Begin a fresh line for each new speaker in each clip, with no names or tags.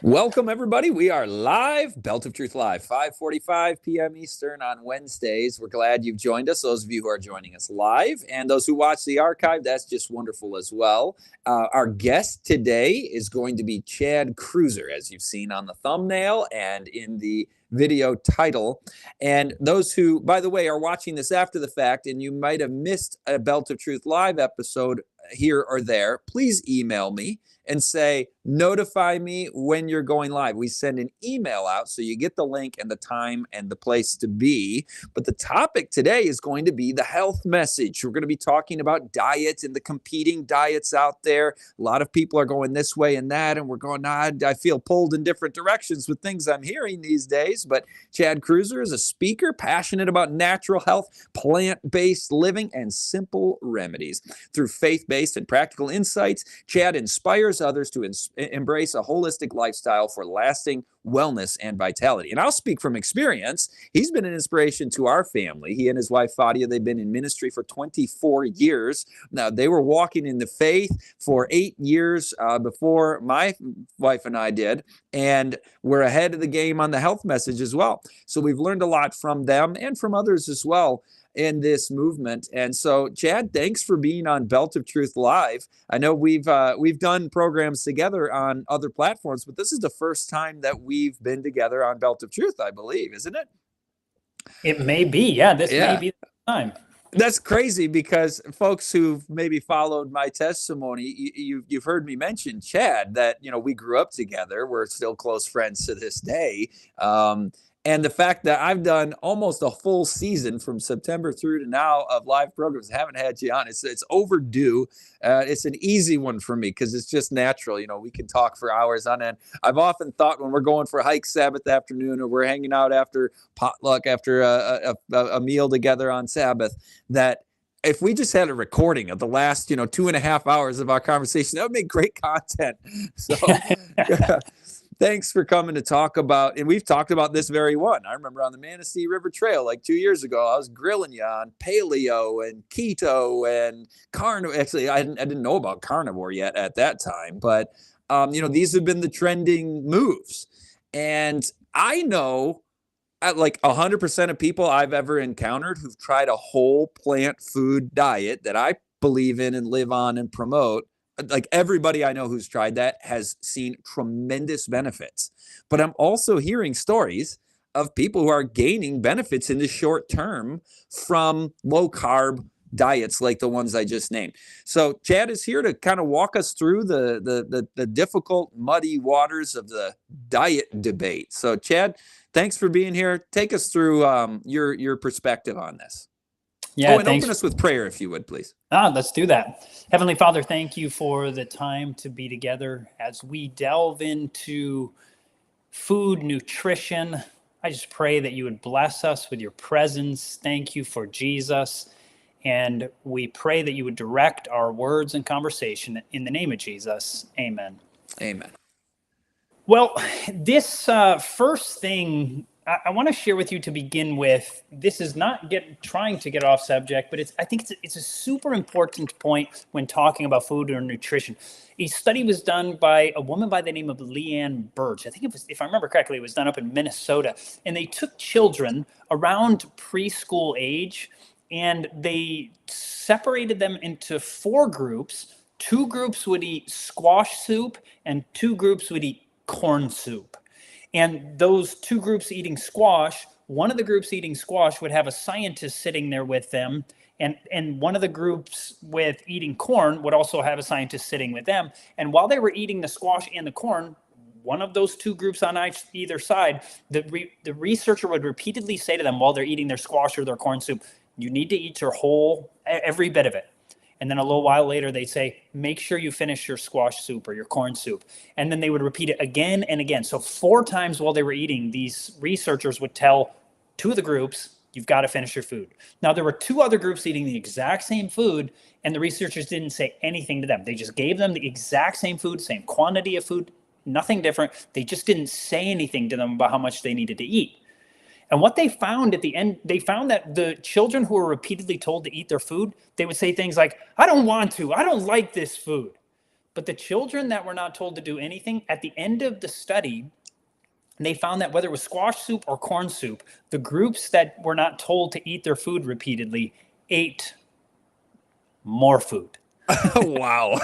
Welcome, everybody. We are live, Belt of Truth Live, 5:45 p.m. Eastern on Wednesdays. We're glad you've joined us, those of you who are joining us live, and those who watch the archive, that's just wonderful as well. Our guest today is going to be Chad Kruezer, as you've seen on the thumbnail and in the video title. And those who, by the way, are watching this after the fact, and you might have missed a Belt of Truth Live episode here or there, please email me and say, notify me when you're going live. We send an email out so you get the link and the time and the place to be. But the topic today is going to be the health message. We're going to be talking about diets and the competing diets out there. A lot of people are going this way and that, and we're going, I feel pulled in different directions with things I'm hearing these days. But Chad Kruezer is a speaker, passionate about natural health, plant-based living, and simple remedies. Through faith-based and practical insights, Chad inspires others to embrace a holistic lifestyle for lasting wellness and vitality. And I'll speak from experience. He's been an inspiration to our family. He and his wife, Fadia, they've been in ministry for 24 years. Now, they were walking in the faith for 8 years before my wife and I did. And we're ahead of the game on the health message as well. So we've learned a lot from them and from others as well in this movement. And so, Chad, thanks for being on Belt of Truth Live. I know we've done programs together on other platforms, but this is the first time that we've been together on Belt of Truth, I believe, isn't it?
It may be. Yeah, this may be the time.
That's crazy because folks who've maybe followed my testimony, you've heard me mention Chad, that, we grew up together. We're still close friends to this day. And the fact that I've done almost a full season from September through to now of live programs, haven't had you on. It's overdue. It's an easy one for me because it's just natural. We can talk for hours on end. I've often thought when we're going for a hike Sabbath afternoon, or we're hanging out after potluck, after a meal together on Sabbath, that if we just had a recording of the last, 2.5 hours of our conversation, that would make great content. So thanks for coming to talk about, and we've talked about this very one. I remember on the Manistee River Trail, like 2 years ago, I was grilling you on paleo and keto and carnivore. Actually, I didn't know about carnivore yet at that time, but these have been the trending moves. And I know like 100% of people I've ever encountered who've tried a whole plant food diet that I believe in and live on and promote, like everybody I know who's tried that has seen tremendous benefits. But I'm also hearing stories of people who are gaining benefits in the short term from low carb diets like the ones I just named. So Chad is here to kind of walk us through the difficult, muddy waters of the diet debate. So Chad, thanks for being here. Take us through your perspective on this.
Yeah,
and open us with prayer, if you would, please.
Let's do that. Heavenly Father, thank you for the time to be together as we delve into food, nutrition. I just pray that you would bless us with your presence. Thank you for Jesus. And we pray that you would direct our words and conversation in the name of Jesus. Amen.
Amen.
Well, this first thing I want to share with you to begin with, this is not trying to get off subject, but I think it's a super important point when talking about food or nutrition. A study was done by a woman by the name of Leanne Burge. I think it was, if I remember correctly, it was done up in Minnesota. And they took children around preschool age, and they separated them into 4 groups. 2 groups would eat squash soup, and 2 groups would eat corn soup. And those 2 groups eating squash, one of the groups eating squash would have a scientist sitting there with them. And one of the groups with eating corn would also have a scientist sitting with them. And while they were eating the squash and the corn, one of those 2 groups on either side, the researcher would repeatedly say to them while they're eating their squash or their corn soup, you need to eat every bit of it. And then a little while later, they'd say, make sure you finish your squash soup or your corn soup. And then they would repeat it again and again. So 4 times while they were eating, these researchers would tell 2 of the groups, you've got to finish your food. Now, there were 2 other groups eating the exact same food, and the researchers didn't say anything to them. They just gave them the exact same food, same quantity of food, nothing different. They just didn't say anything to them about how much they needed to eat. And what they found at the end, they found that the children who were repeatedly told to eat their food, they would say things like, I don't want to, I don't like this food. But the children that were not told to do anything, at the end of the study, they found that whether it was squash soup or corn soup, the groups that were not told to eat their food repeatedly ate more food.
Wow.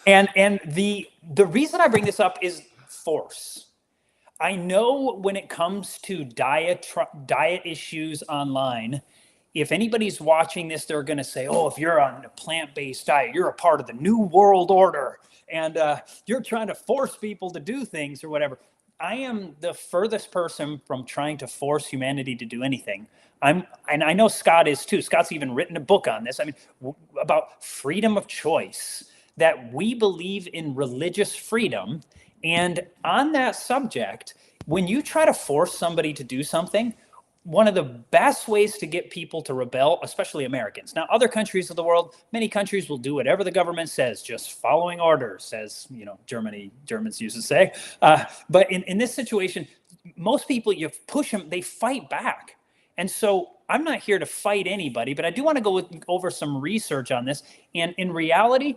And the reason I bring this up is force. I know when it comes to diet issues online, if anybody's watching this, they're going to say, oh, if you're on a plant-based diet, you're a part of the new world order, and you're trying to force people to do things or whatever. I am the furthest person from trying to force humanity to do anything. And I know Scott is too. Scott's even written a book on this. I mean, about freedom of choice, that we believe in religious freedom. And on that subject, when you try to force somebody to do something, one of the best ways to get people to rebel, especially Americans. Now, other countries of the world, many countries will do whatever the government says, just following orders, as Germans used to say. But in this situation, most people, you push them, they fight back. And so I'm not here to fight anybody, but I do want to go over some research on this. And in reality,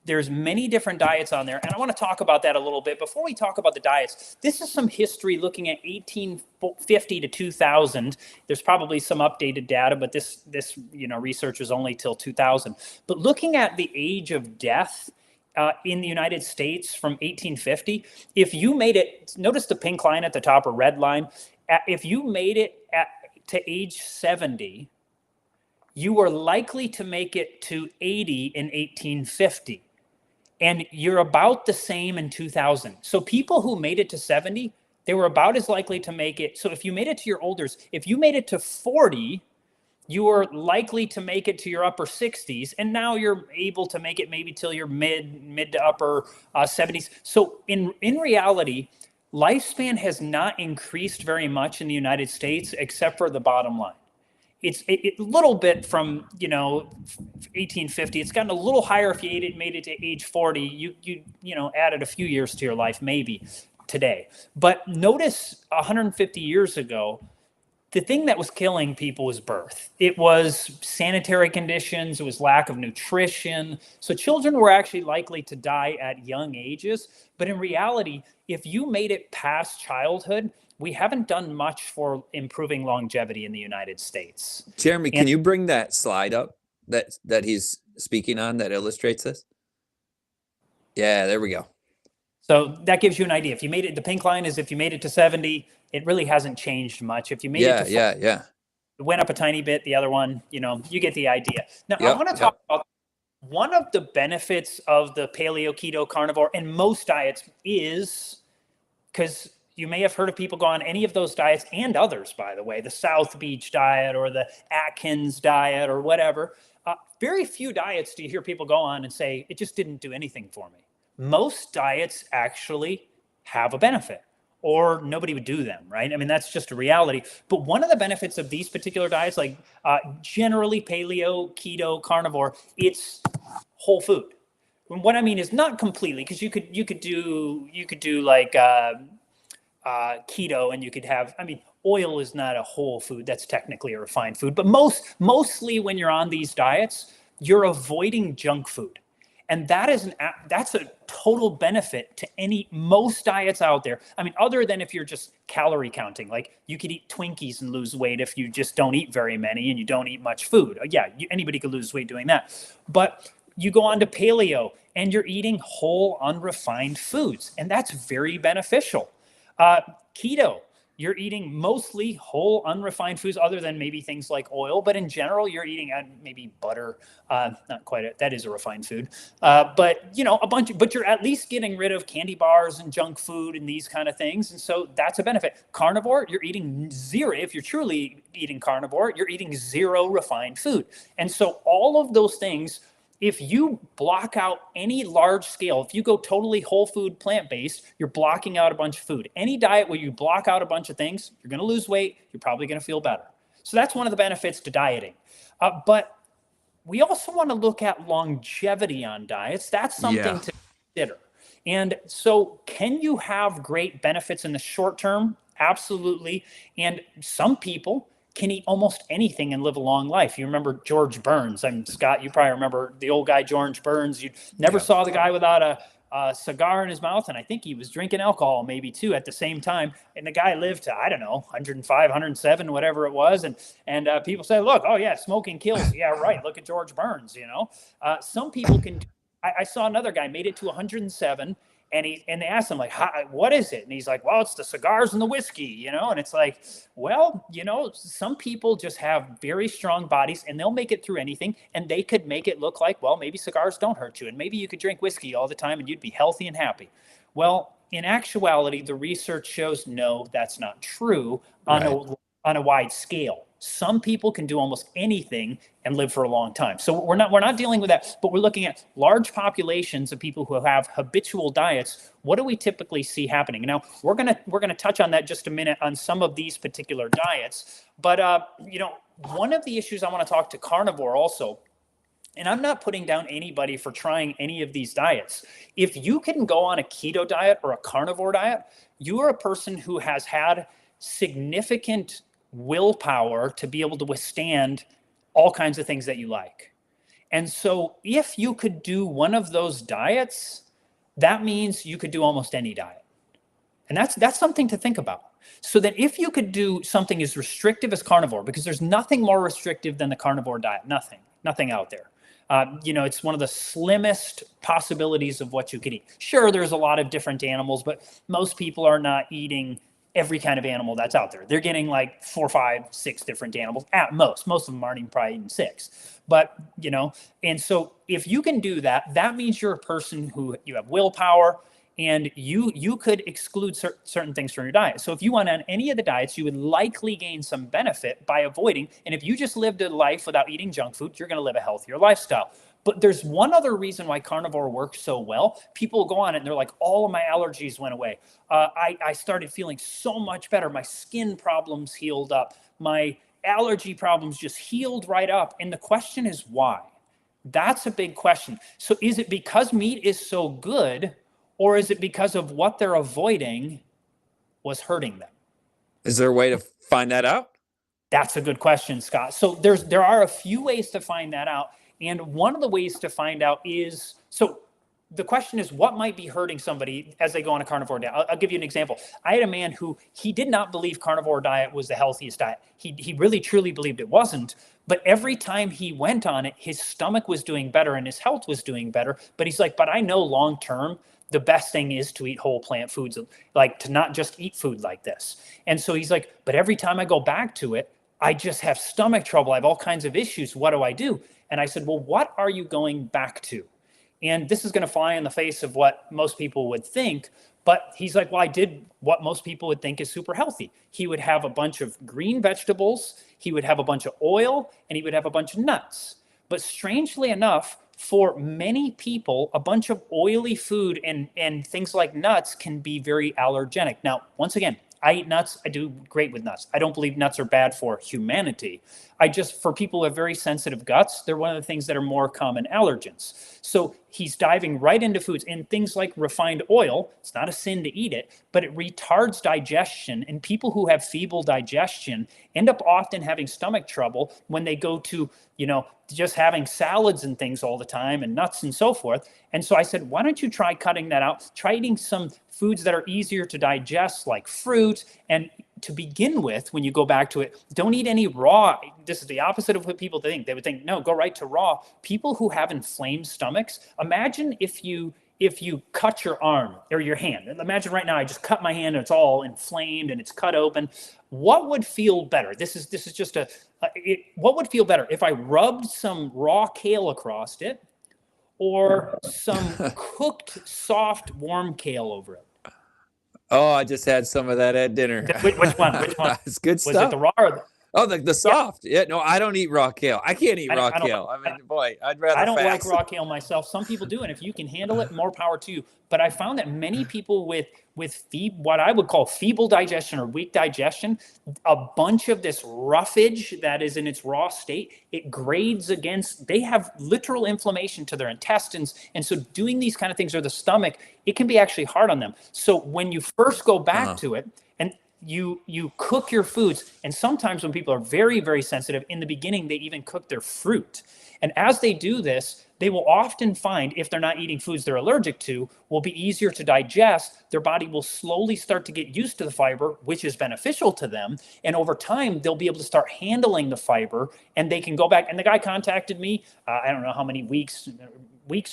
there's many different diets on there, and I want to talk about that a little bit. Before we talk about the diets, this is some history looking at 1850 to 2000. There's probably some updated data, but this research was only till 2000. But looking at the age of death in the United States from 1850, if you made it, notice the pink line at the top or red line, if you made it to age 70, you were likely to make it to 80 in 1850. And you're about the same in 2000. So people who made it to 70, they were about as likely to make it. So if you made it to your olders, if you made it to 40, you were likely to make it to your upper 60s. And now you're able to make it maybe till your mid to upper 70s. So in reality, lifespan has not increased very much in the United States, except for the bottom line. It's a little bit from 1850. It's gotten a little higher if you made it to age 40. You added a few years to your life maybe today. But notice 150 years ago, the thing that was killing people was birth. It was sanitary conditions. It was lack of nutrition. So children were actually likely to die at young ages. But in reality, if you made it past childhood, we haven't done much for improving longevity in the United States.
Jeremy, can you bring that slide up that he's speaking on that illustrates this? Yeah, there we go.
So that gives you an idea. If you made it, the pink line is if you made it to 70, it really hasn't changed much. If you made it to 40, it went up a tiny bit. The other one, you get the idea. Now, I want to talk about one of the benefits of the paleo, keto, carnivore, and most diets is, because you may have heard of people go on any of those diets and others, by the way, the South Beach diet or the Atkins diet or whatever. Very few diets do you hear people go on and say, it just didn't do anything for me. Most diets actually have a benefit, or nobody would do them, right? I mean, that's just a reality. But one of the benefits of these particular diets, like generally paleo, keto, carnivore, it's whole food. And what I mean is not completely, because you could do like keto, and you could have, oil is not a whole food. That's technically a refined food. But mostly when you're on these diets, you're avoiding junk food. And that's a total benefit to most diets out there. Other than if you're just calorie counting, like you could eat Twinkies and lose weight if you just don't eat very many and you don't eat much food. Yeah, anybody could lose weight doing that. But you go on to paleo and you're eating whole, unrefined foods, and that's very beneficial. Keto, you're eating mostly whole, unrefined foods, other than maybe things like oil. But in general, you're eating maybe butter. Not quite. That is a refined food. But a bunch. But you're at least getting rid of candy bars and junk food and these kind of things. And so that's a benefit. Carnivore, you're eating zero. If you're truly eating carnivore, you're eating zero refined food. And so all of those things, if you block out any large scale, if you go totally whole food, plant-based, you're blocking out a bunch of food. Any diet where you block out a bunch of things, you're going to lose weight. You're probably going to feel better. So that's one of the benefits to dieting. But we also want to look at longevity on diets. That's something to consider. And so can you have great benefits in the short term? Absolutely. And some people can eat almost anything and live a long life. You remember George Burns. Scott, you probably remember the old guy, George Burns. You never saw the guy without a cigar in his mouth. And I think he was drinking alcohol maybe too at the same time. And the guy lived to, I don't know, 105, 107, whatever it was. And people say, look, oh yeah, smoking kills. Yeah, right. Look at George Burns, some people can, I saw another guy made it to 107. And they asked him, like, what is it? And he's like, well, it's the cigars and the whiskey, And it's like, well, some people just have very strong bodies and they'll make it through anything. And they could make it look like, well, maybe cigars don't hurt you. And maybe you could drink whiskey all the time and you'd be healthy and happy. Well, in actuality, the research shows no, that's not true on a wide scale. Some people can do almost anything and live for a long time. So we're not dealing with that, but we're looking at large populations of people who have habitual diets. What do we typically see happening? Now, we're gonna touch on that just a minute on some of these particular diets. But one of the issues I want to talk to Carnivore also, and I'm not putting down anybody for trying any of these diets. If you can go on a keto diet or a carnivore diet, you are a person who has had significant willpower to be able to withstand all kinds of things that you like. And so if you could do one of those diets, that means you could do almost any diet. And that's something to think about. So that if you could do something as restrictive as carnivore, because there's nothing more restrictive than the carnivore diet, nothing out there. It's one of the slimmest possibilities of what you could eat. Sure, there's a lot of different animals, but most people are not eating every kind of animal that's out there. They're getting like 4, 5, 6 different animals at most. Most of them aren't even probably eating 6. But, and so if you can do that, that means you're a person who you have willpower and you could exclude certain things from your diet. So if you went on any of the diets, you would likely gain some benefit by avoiding. And if you just lived a life without eating junk food, you're going to live a healthier lifestyle. But there's one other reason why carnivore works so well. People go on it and they're like, all of my allergies went away. I started feeling so much better. My skin problems healed up. My allergy problems just healed right up. And the question is why? That's a big question. So is it because meat is so good, or is it because of what they're avoiding was hurting them?
Is there a way to find that out?
That's a good question, Scott. So there are a few ways to find that out. And one of the ways to find out is, so the question is, what might be hurting somebody as they go on a carnivore diet? I'll give you an example. I had a man who, he did not believe carnivore diet was the healthiest diet. He really truly believed it wasn't. But every time he went on it, his stomach was doing better and his health was doing better. But he's like, but I know long term, the best thing is to eat whole plant foods, like to not just eat food like this. And so he's like, but every time I go back to it, I just have stomach trouble. I have all kinds of issues. What do I do? And I said, well, what are you going back to? And this is going to fly in the face of what most people would think. But he's like, well, I did what most people would think is super healthy. He would have a bunch of green vegetables. He would have a bunch of oil, and he would have a bunch of nuts. But strangely enough, for many people, a bunch of oily food and things like nuts can be very allergenic. Now, once again, I eat nuts. I do great with nuts. I don't believe nuts are bad for humanity. For people who have very sensitive guts, they're one of the things that are more common allergens. So he's diving right into foods and things like refined oil. It's not a sin to eat it, but it retards digestion. And people who have feeble digestion end up often having stomach trouble when they go to, just having salads and things all the time and nuts and so forth. And so I said, why don't you try cutting that out? Try eating some foods that are easier to digest, like fruit. And to begin with, when you go back to it, don't eat any raw. This is the opposite of what people think. They would think, no, go right to raw. People who have inflamed stomachs, imagine if you cut your arm or your hand. Imagine right now, I just cut my hand and it's all inflamed and it's cut open. What would feel better? This is just what would feel better if I rubbed some raw kale across it or some cooked, soft, warm kale over it?
Oh, I just had some of that at dinner.
Which one?
It's good stuff.
Was it the raw or the...
Oh, the soft. Yeah, no, I don't eat raw kale. I can't eat raw kale. I mean, boy, I'd rather
I don't
fast.
like raw kale myself. Some people do, and if you can handle it, more power to you. But I found that many people with what I would call feeble digestion or weak digestion, a bunch of this roughage that is in its raw state, it grades against, they have literal inflammation to their intestines. And so doing these kind of things or the stomach, it can be actually hard on them. So when you first go back to it, and you cook your foods. And sometimes when people are very, very sensitive, in the beginning, they even cook their fruit. And as they do this, they will often find, if they're not eating foods they're allergic to, will be easier to digest. Their body will slowly start to get used to the fiber, which is beneficial to them. And over time, they'll be able to start handling the fiber, and they can go back. And the guy contacted me, I don't know how many weeks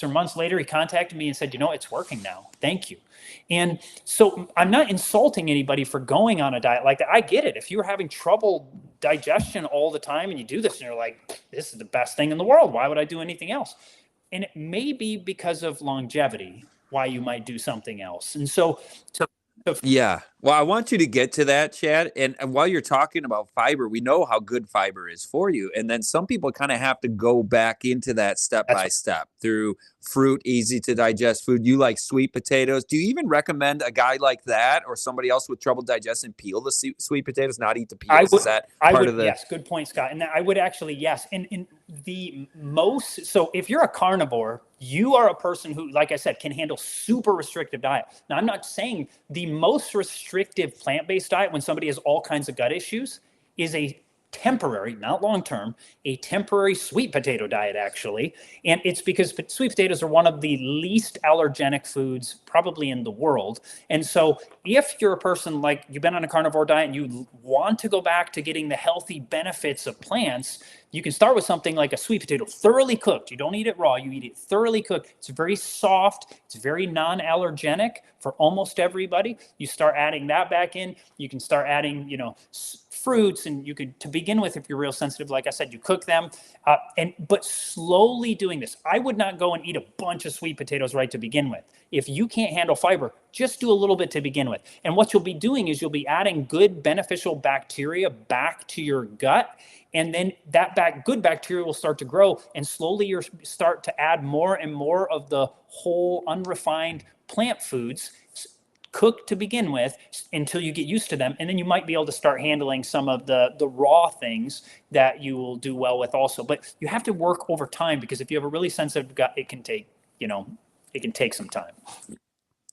or months later, he contacted me and said, it's working now. Thank you. And so I'm not insulting anybody for going on a diet like that. I get it. If you're having trouble digestion all the time and you do this and you're like, this is the best thing in the world, why would I do anything else? And it may be because of longevity why you might do something else. And so
yeah. Well, I want you to get to that, Chad. And while you're talking about fiber, we know how good fiber is for you. And then some people kind of have to go back into that step by step through fruit, easy to digest food. You like sweet potatoes. Do you even recommend a guy like that or somebody else with trouble digesting peel the sweet potatoes, not eat the peels? Is that part of the...
Yes, good point, Scott. And I would actually, yes. And so if you're a carnivore, you are a person who, like I said, can handle super restrictive diet. Now, I'm not saying the most restrictive plant-based diet when somebody has all kinds of gut issues is a temporary, not long-term, a temporary sweet potato diet, actually. And it's because sweet potatoes are one of the least allergenic foods probably in the world. And so if you're a person like you've been on a carnivore diet and you want to go back to getting the healthy benefits of plants, you can start with something like a sweet potato, thoroughly cooked. You don't eat it raw, you eat it thoroughly cooked. It's very soft, it's very non-allergenic for almost everybody. You start adding that back in. You can start adding, fruits, and you could, to begin with, if you're real sensitive, like I said, you cook them, but slowly doing this. I would not go and eat a bunch of sweet potatoes right to begin with. If you can't handle fiber, just do a little bit to begin with. And what you'll be doing is you'll be adding good beneficial bacteria back to your gut. And then that good bacteria will start to grow, and slowly you start to add more and more of the whole unrefined plant foods cooked to begin with until you get used to them. And then you might be able to start handling some of the raw things that you will do well with also. But you have to work over time, because if you have a really sensitive gut, it can take some time.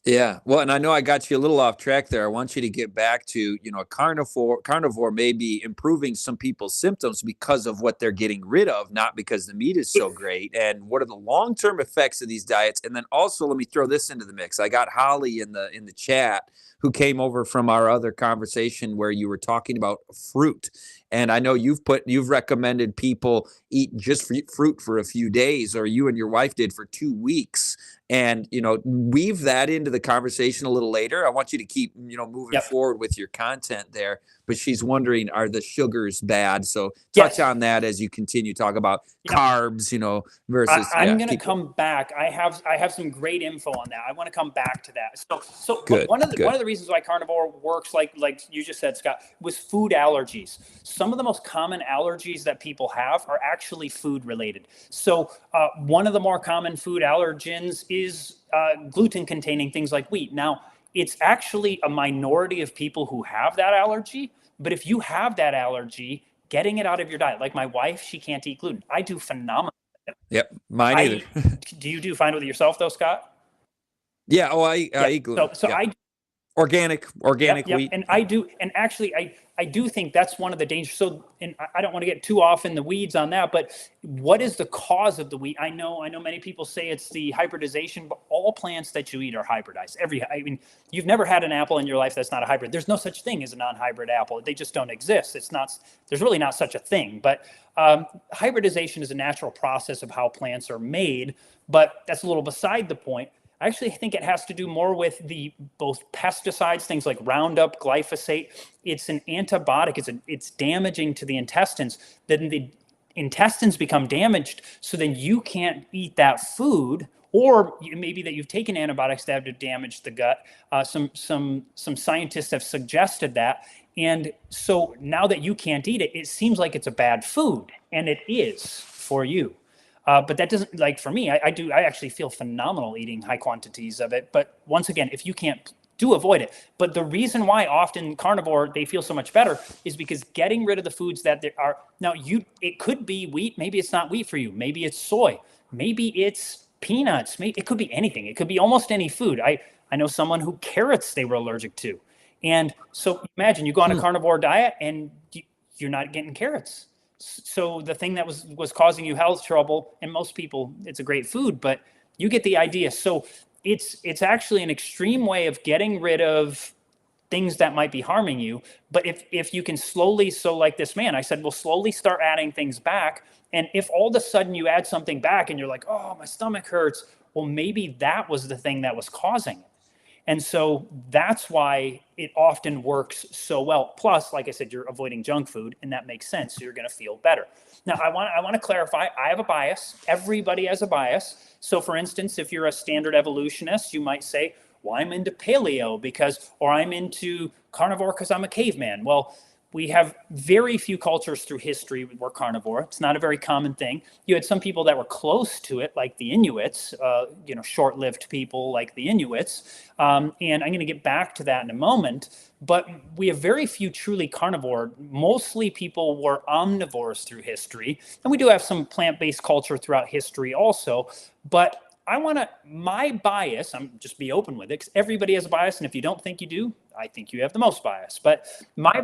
Yeah. Well, and I know I got you a little off track there. I want you to get back to, a carnivore may be improving some people's symptoms because of what they're getting rid of, not because the meat is so great. And what are the long-term effects of these diets? And then also, let me throw this into the mix. I got Holly in the chat, who came over from our other conversation where you were talking about fruit. And I know you've recommended people eat just fruit for a few days, or you and your wife did for 2 weeks. And, weave that into the conversation a little later. I want you to keep, moving forward with your content there. But she's wondering, are the sugars bad? So touch on that as you continue to talk about carbs, versus.
I'm going to come back. I have some great info on that. I want to come back to that. So
good,
one of the reasons why carnivore works, like you just said, Scott, was food allergies. Some of the most common allergies that people have are actually food related. So one of the more common food allergens is gluten containing things like wheat. Now, it's actually a minority of people who have that allergy. But if you have that allergy, getting it out of your diet, like my wife, she can't eat gluten. I do phenomenal.
Yep, mine either.
Do you do fine with it yourself though, Scott?
Yeah. Oh, I eat gluten.
So I
organic wheat.
And I do. And actually, I do think that's one of the dangers. So, and I don't want to get too off in the weeds on that, but what is the cause of the wheat? I know many people say it's the hybridization, but all plants that you eat are hybridized. You've never had an apple in your life that's not a hybrid. There's no such thing as a non-hybrid apple. They just don't exist. There's really not such a thing, but hybridization is a natural process of how plants are made, but that's a little beside the point. I actually think it has to do more with both pesticides, things like Roundup, glyphosate. It's an antibiotic. It's damaging to the intestines. Then the intestines become damaged, so then you can't eat that food, or maybe that you've taken antibiotics that have damaged the gut. Some scientists have suggested that. And so now that you can't eat it, it seems like it's a bad food, and it is for you. But that doesn't, like for me, I actually feel phenomenal eating high quantities of it. But once again, if you can't, do avoid it. But the reason why often carnivore, they feel so much better is because getting rid of the foods that there are, now it could be wheat, maybe it's not wheat for you. Maybe it's soy, maybe it's peanuts, it could be anything. It could be almost any food. I know someone who carrots they were allergic to. And so imagine you go on a carnivore diet and you're not getting carrots. So the thing that was causing you health trouble, and most people, it's a great food, but you get the idea. So it's actually an extreme way of getting rid of things that might be harming you. But if you can slowly, so like this man, I said, we'll slowly start adding things back. And if all of a sudden you add something back and you're like, oh, my stomach hurts, well, maybe that was the thing that was causing it. And so that's why it often works so well. Plus, like I said, you're avoiding junk food, and that makes sense. So you're going to feel better. Now, I want to clarify, I have a bias. Everybody has a bias. So for instance, if you're a standard evolutionist, you might say, well, I'm into paleo or I'm into carnivore because I'm a caveman. Well, we have very few cultures through history were carnivore. It's not a very common thing. You had some people that were close to it, like the Inuits, short-lived people like the Inuits. And I'm going to get back to that in a moment. But we have very few truly carnivore. Mostly people were omnivores through history. And we do have some plant-based culture throughout history also. But my bias, I'm just be open with it, because everybody has a bias. And if you don't think you do, I think you have the most bias. But my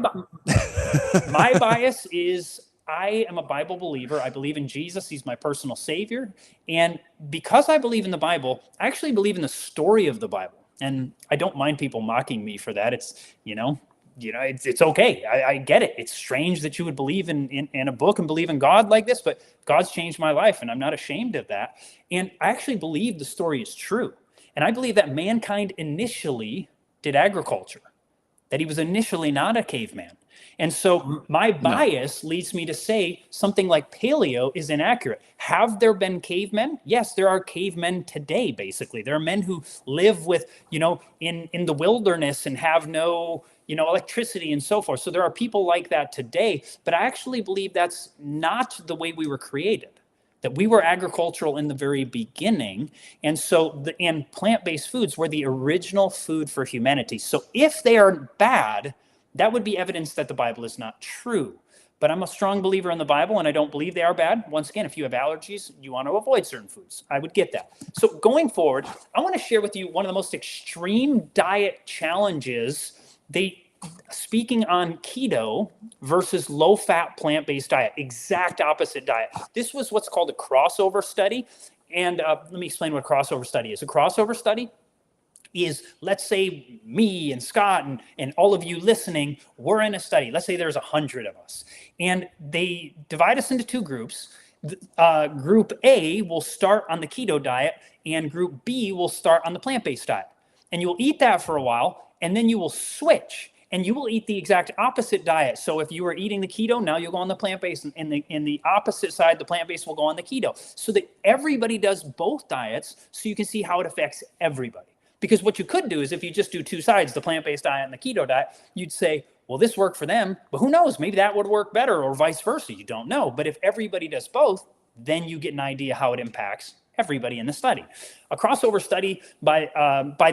bias is I am a Bible believer. I believe in Jesus. He's my personal savior. And because I believe in the Bible, I actually believe in the story of the Bible. And I don't mind people mocking me for that. It's, it's okay. I get it. It's strange that you would believe in a book and believe in God like this, but God's changed my life and I'm not ashamed of that. And I actually believe the story is true. And I believe that mankind initially did agriculture, that he was initially not a caveman. And so my bias leads me to say something like paleo is inaccurate. Have there been cavemen? Yes, there are cavemen today, basically. There are men who live with, in the wilderness and have no, electricity and so forth. So there are people like that today. But I actually believe that's not the way we were created, that we were agricultural in the very beginning. And so and plant-based foods were the original food for humanity. So if they are bad, that would be evidence that the Bible is not true. But I'm a strong believer in the Bible, and I don't believe they are bad. Once again, if you have allergies, you want to avoid certain foods. I would get that. So going forward, I want to share with you one of the most extreme diet challenges. Speaking on keto versus low-fat plant-based diet, exact opposite diet. This was what's called a crossover study. And let me explain what a crossover study is. A crossover study is, let's say me and Scott and all of you listening, we're in a study. Let's say there's 100 of us. And they divide us into two groups. Group A will start on the keto diet, and Group B will start on the plant-based diet. And you'll eat that for a while, and then you will switch. And you will eat the exact opposite diet. So if you were eating the keto, now you'll go on the plant-based, and in the opposite side, the plant-based will go on the keto. So that everybody does both diets, so you can see how it affects everybody. Because what you could do is if you just do two sides, the plant-based diet and the keto diet, you'd say, well, this worked for them, but who knows? Maybe that would work better, or vice versa. You don't know. But if everybody does both, then you get an idea how it impacts everybody in the study. A crossover study by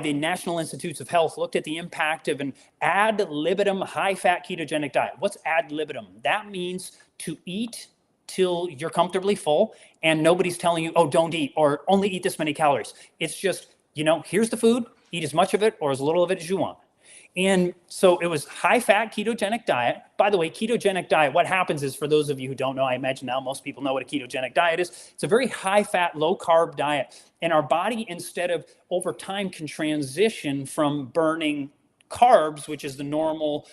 the National Institutes of Health looked at the impact of an ad libitum high-fat ketogenic diet. What's ad libitum? That means to eat till you're comfortably full and nobody's telling you, oh, don't eat or only eat this many calories. It's just, here's the food, eat as much of it or as little of it as you want. And so it was high-fat ketogenic diet. By the way, ketogenic diet, what happens is, for those of you who don't know, I imagine now most people know what a ketogenic diet is. It's a very high-fat, low-carb diet. And our body, instead of over time, can transition from burning carbs, which is the normal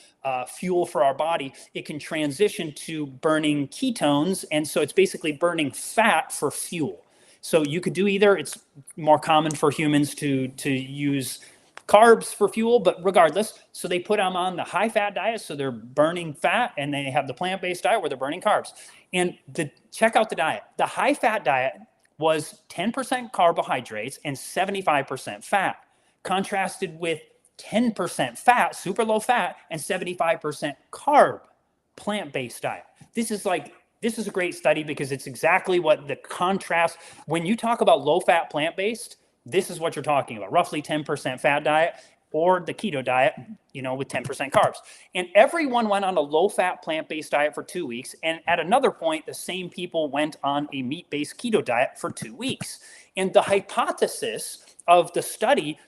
fuel for our body, it can transition to burning ketones. And so it's basically burning fat for fuel. So you could do either. It's more common for humans to use carbs for fuel, but regardless, so they put them on the high-fat diet, so they're burning fat, and they have the plant-based diet where they're burning carbs. And check out the diet. The high-fat diet was 10% carbohydrates and 75% fat, contrasted with 10% fat, super low fat, and 75% carb plant-based diet. This is a great study because it's exactly what the contrast. When you talk about low-fat plant-based, this is what you're talking about, roughly 10% fat diet, or the keto diet, with 10% carbs. And everyone went on a low-fat plant-based diet for 2 weeks. And at another point, the same people went on a meat-based keto diet for 2 weeks. And the hypothesis of the study,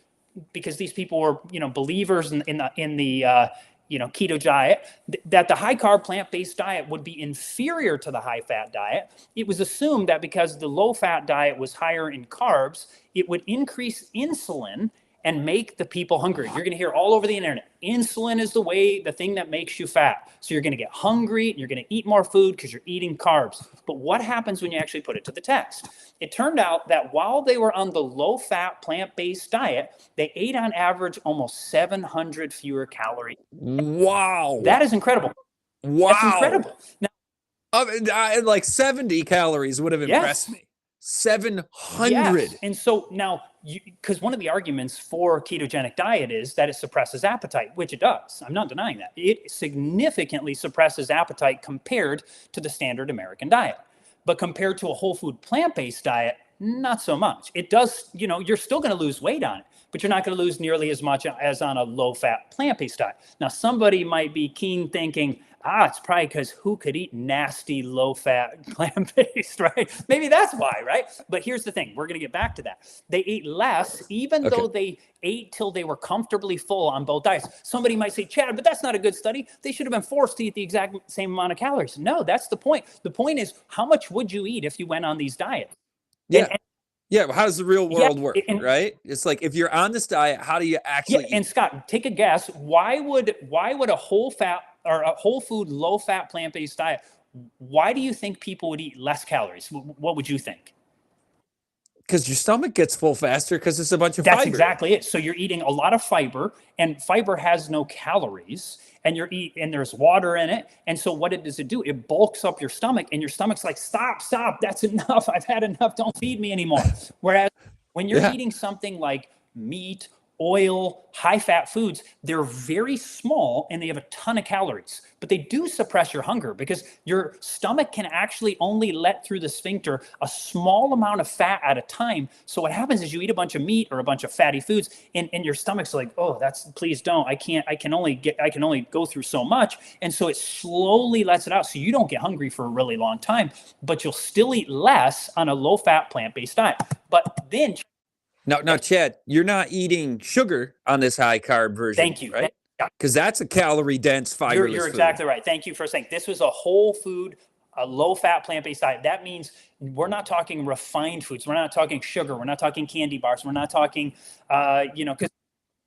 because these people were, believers in the keto diet, that the high carb plant-based diet would be inferior to the high fat diet. It was assumed that because the low fat diet was higher in carbs, it would increase insulin and make the people hungry. You're going to hear all over the internet, insulin is the thing that makes you fat. So you're going to get hungry, and you're going to eat more food because you're eating carbs. But what happens when you actually put it to the test? It turned out that while they were on the low-fat plant-based diet, they ate on average almost 700 fewer calories.
Wow.
That is incredible.
Wow.
That's incredible. Now,
like 70 calories would have impressed me. 700.
Yes. And so now, because one of the arguments for ketogenic diet is that it suppresses appetite, which it does. I'm not denying that. It significantly suppresses appetite compared to the standard American diet. But compared to a whole food plant-based diet, not so much. It does, you're still going to lose weight on it, but you're not going to lose nearly as much as on a low-fat plant-based diet. Now, somebody might be keen thinking, it's probably because who could eat nasty low-fat plant-based, right? Maybe that's why, right? But here's the thing. We're going to get back to that. They ate less, even though they ate till they were comfortably full on both diets. Somebody might say, Chad, but that's not a good study. They should have been forced to eat the exact same amount of calories. No, that's the point. The point is, how much would you eat if you went on these diets?
Yeah. Yeah, how does the real world work, right? It's like, if you're on this diet, how do you actually eat?
And Scott, take a guess. Why would a whole fat or a whole food, low fat plant-based diet, why do you think people would eat less calories? What would you think?
Because your stomach gets full faster because it's a bunch of fiber.
That's exactly it. So you're eating a lot of fiber, and fiber has no calories, and and there's water in it. And so what does it do? It bulks up your stomach, and your stomach's like, stop, that's enough. I've had enough. Don't feed me anymore. Whereas when you're eating something like meat, oil, high-fat foods, they're very small and they have a ton of calories, but they do suppress your hunger because your stomach can actually only let through the sphincter a small amount of fat at a time. So what happens is you eat a bunch of meat or a bunch of fatty foods, and your stomach's like, please don't. I can only go through so much. And so it slowly lets it out. So you don't get hungry for a really long time, but you'll still eat less on a low-fat plant-based diet. But then
now, Chad, you're not eating sugar on this high carb version.
Thank you.
Right? Because that's a calorie dense, fiberless
You're exactly right. Thank you for saying this was a whole food, a low fat plant-based diet. That means we're not talking refined foods. We're not talking sugar. We're not talking candy bars. We're not talking, because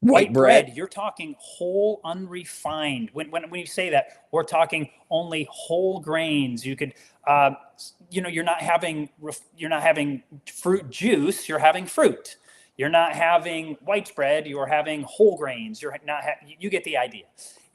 white bread, you're talking whole, unrefined. When you say that, we're talking only whole grains. You could, you're not having fruit juice. You're having fruit. You're not having white bread. You're having whole grains. You get the idea.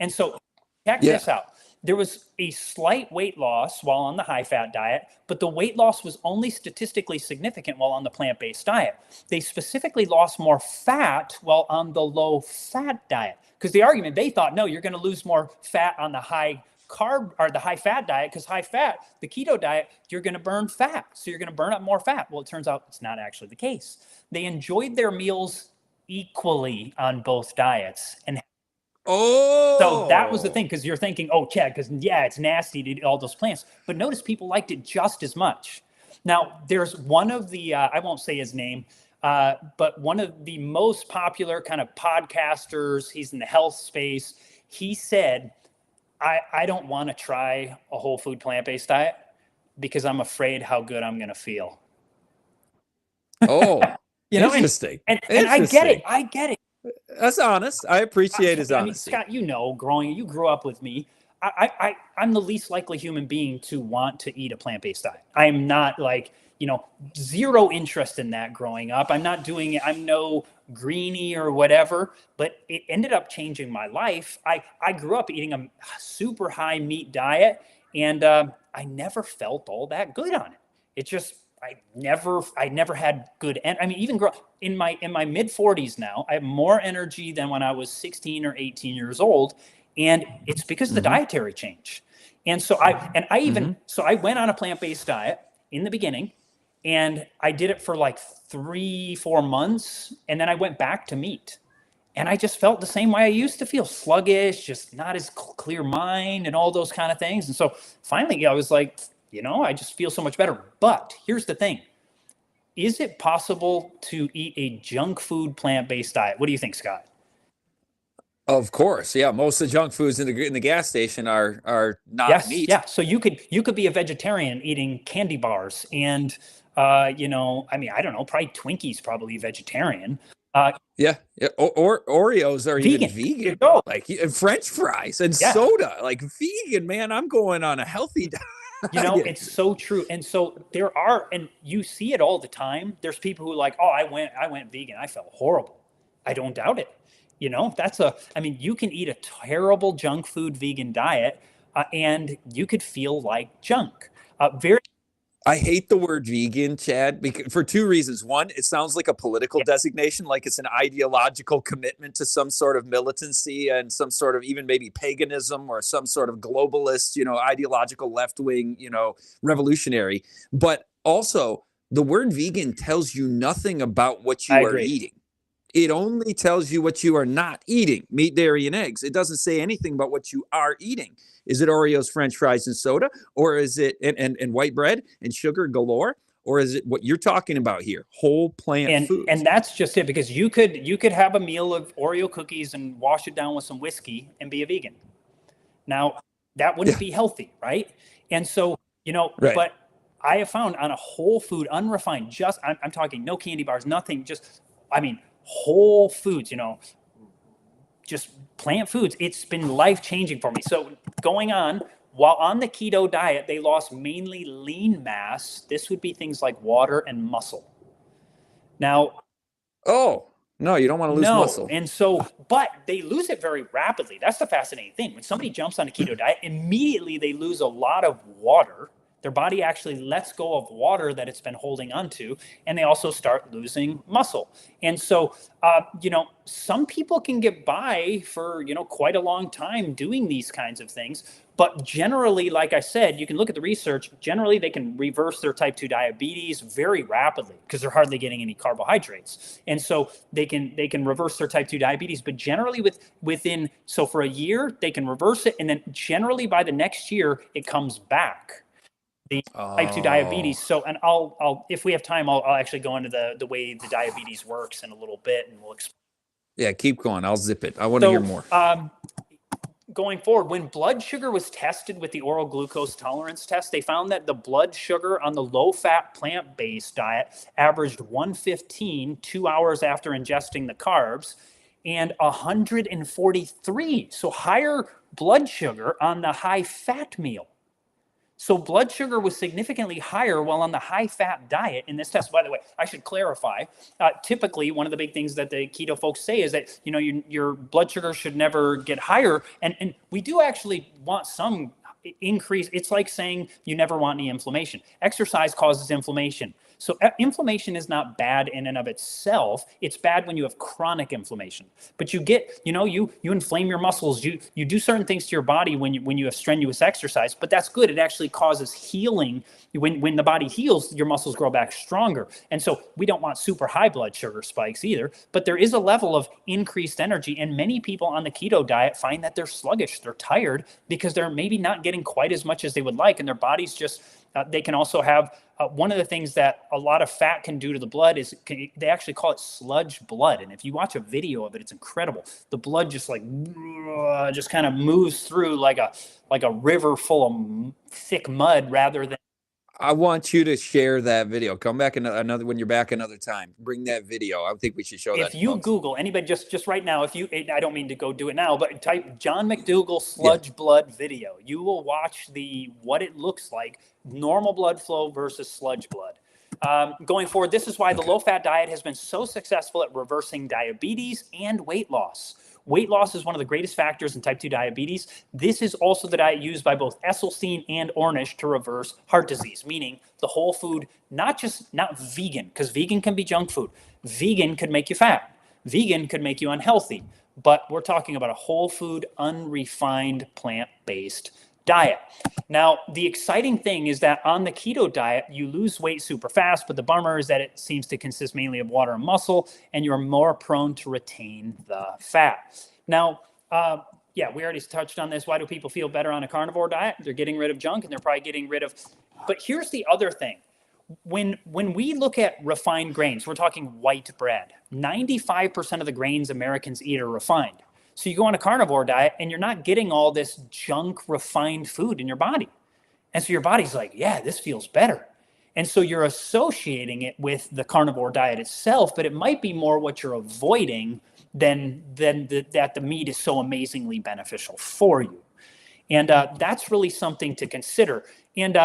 And so check this out. There was a slight weight loss while on the high-fat diet, but the weight loss was only statistically significant while on the plant-based diet. They specifically lost more fat while on the low-fat diet, because the argument, they thought, no, you're going to lose more fat on the high-carb or the high-fat diet, because high-fat, the keto diet, you're going to burn fat, so you're going to burn up more fat. Well, it turns out it's not actually the case. They enjoyed their meals equally on both diets, and so that was the thing, because you're thinking, Chad, because it's nasty to eat all those plants. But notice people liked it just as much. Now, there's one of the, I won't say his name, but one of the most popular kind of podcasters, he's in the health space. He said, I don't want to try a whole food plant-based diet because I'm afraid how good I'm going to feel.
Interesting.
And I get it.
That's honest. I appreciate his honesty.
Scott, you grew up with me. I'm the least likely human being to want to eat a plant-based diet. I'm not zero interest in that growing up. I'm not doing it. I'm no greenie or whatever, but it ended up changing my life. I grew up eating a super high meat diet, and I never felt all that good on it. It just, I never had good, and I mean, even in my mid 40s now, I have more energy than when I was 16 or 18 years old. And it's because of the dietary change. And so I went on a plant-based diet in the beginning, and I did it for like 3-4 months. And then I went back to meat, and I just felt the same way I used to feel, sluggish, just not as clear mind and all those kind of things. And so finally I was like, I just feel so much better. But here's the thing. is it possible to eat a junk food plant-based diet? What do you think, Scott?
Of course, yeah. Most of the junk foods in the gas station are not
Yes,
meat.
yeah. So you could be a vegetarian eating candy bars and you know, I mean, I don't know, probably Twinkies probably vegetarian. Uh,
Yeah, yeah. Or Oreos are even
vegan. There you
vegan.
go.
Like and French fries and
Yeah.
soda, like vegan. Man, I'm going on a healthy
You know,
diet.
it's so true. And so there are, and you see it all the time. There's people who are like, oh, I went vegan. I felt horrible. I don't doubt it. You know, I mean, you can eat a terrible junk food vegan diet and you could feel like junk. Very,
I hate the word vegan, Chad, because, for two reasons. One, it sounds like a political
yeah,
designation, like it's an ideological commitment to some sort of militancy and some sort of even maybe paganism or some sort of globalist, ideological left wing, revolutionary. But also, the word vegan tells you nothing about what
I
you are
agree.
eating. It only tells you what you are not eating: meat, dairy, and eggs. It doesn't say anything about what you are eating. Is it Oreos, French fries, and soda? Or is it and white bread and sugar galore? Or is it what you're talking about here? Whole plant
And
foods.
that's just it, because you could have a meal of Oreo cookies and wash it down with some whiskey and be a vegan. Now, that wouldn't
Yeah,
be healthy, right? And so, you know,
right.
but I have found on a whole food, unrefined, just I'm talking no candy bars, nothing, just I mean, whole foods, you know, just plant foods. It's been life changing for me. So going on, while on the keto diet, they lost mainly lean mass. This would be things like water and muscle. Now,
Oh, no, you don't want to lose
no.
muscle.
And so, but they lose it very rapidly. That's the fascinating thing. When somebody jumps on a keto diet, immediately they lose a lot of water. Their body actually lets go of water that it's been holding onto, and they also start losing muscle. And so, you know, some people can get by for, you know, quite a long time doing these kinds of things. But generally, like I said, you can look at the research. Generally, they can reverse their type 2 diabetes very rapidly because they're hardly getting any carbohydrates. And so they can reverse their type 2 diabetes. But generally within, so for a year, they can reverse it. And then generally by the next year, it comes back, the type 2 diabetes.
Oh,
So, and I'll if we have time, I'll actually go into the way the diabetes works in a little bit, and we'll explain.
yeah, keep going. I'll zip it. I want to hear
So,
more.
going forward, when blood sugar was tested with the oral glucose tolerance test, they found that the blood sugar on the low-fat plant-based diet averaged 115 2 hours after ingesting the carbs, and 143, so higher blood sugar on the high-fat meal. So blood sugar was significantly higher while on the high-fat diet in this test. By the way, I should clarify. Typically, one of the big things that the keto folks say is that, you know, your blood sugar should never get higher, and we do actually want some increase. It's like saying you never want any inflammation. Exercise causes inflammation. So inflammation is not bad in and of itself. It's bad when you have chronic inflammation. But you get, you know, you inflame your muscles. You do certain things to your body when you have strenuous exercise. But that's good. It actually causes healing. When the body heals, your muscles grow back stronger. And so we don't want super high blood sugar spikes either. But there is a level of increased energy. And many people on the keto diet find that they're sluggish. They're tired because they're maybe not getting quite as much as they would like. And their bodies just, they can also have one of the things that a lot of fat can do to the blood is they actually call it sludge blood. And if you watch a video of it, it's incredible. The blood just like just kind of moves through like a river full of thick mud rather than.
I want you to share that video. Come back another when you're back another time. Bring that video. I think we should show that
If
to
you
folks.
Google anybody, just right now, if you, I don't mean to go do it now, but type John McDougall
Yeah.
sludge blood video, you will watch what it looks like, normal blood flow versus sludge blood. Going forward, this is why the low-fat diet has been so successful at reversing diabetes and weight loss. Weight loss is one of the greatest factors in type 2 diabetes. This is also the diet used by both Esselstyn and Ornish to reverse heart disease, meaning the whole food, not vegan, because vegan can be junk food. Vegan could make you fat. Vegan could make you unhealthy. But we're talking about a whole food, unrefined, plant-based diet. Now, the exciting thing is that on the keto diet, you lose weight super fast, but the bummer is that it seems to consist mainly of water and muscle, and you're more prone to retain the fat. Now, yeah, we already touched on this. Why do people feel better on a carnivore diet? They're getting rid of junk, and they're probably getting rid of. But here's the other thing. when we look at refined grains, we're talking white bread. 95% of the grains Americans eat are refined. So you go on a carnivore diet and you're not getting all this junk refined food in your body. And so your body's like, yeah, this feels better. And so you're associating it with the carnivore diet itself, but it might be more what you're avoiding than that the meat is so amazingly beneficial for you. And that's really something to consider. And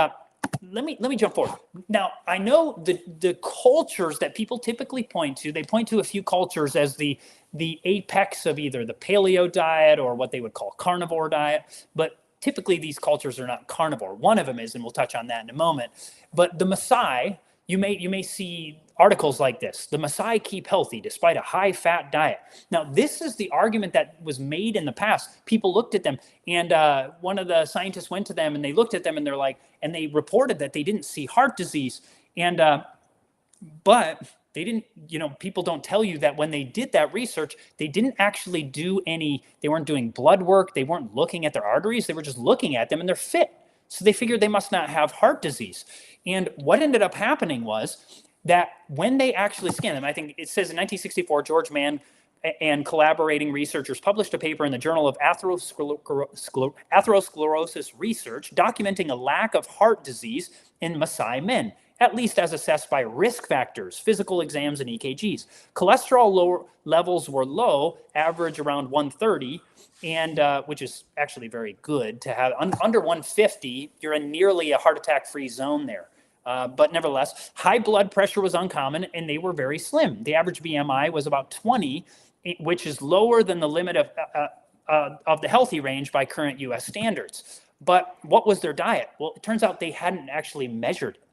let me jump forward. Now, I know the cultures that people typically point to, they point to a few cultures as the apex of either the paleo diet or what they would call carnivore diet. But typically these cultures are not carnivore. One of them is, and we'll touch on that in a moment. But the Maasai, you may see articles like this. The Maasai keep healthy despite a high-fat diet. Now, this is the argument that was made in the past. People looked at them, and one of the scientists went to them, and they looked at them, and they're like, and they reported that they didn't see heart disease. And but they didn't, people don't tell you that when they did that research, they didn't actually they weren't doing blood work. They weren't looking at their arteries. They were just looking at them, and they're fit. So they figured they must not have heart disease. And what ended up happening was that when they actually scanned them, I think it says in 1964, George Mann and collaborating researchers published a paper in the Journal of Atherosclerosis Research documenting a lack of heart disease in Maasai men, at least as assessed by risk factors, physical exams, and EKGs. Cholesterol levels were low, average around 130, and which is actually very good to have. Under 150, you're in nearly a heart attack-free zone there. But nevertheless, high blood pressure was uncommon, and they were very slim. The average BMI was about 20, which is lower than the limit of the healthy range by current U.S. standards. But what was their diet? Well, it turns out they hadn't actually measured it.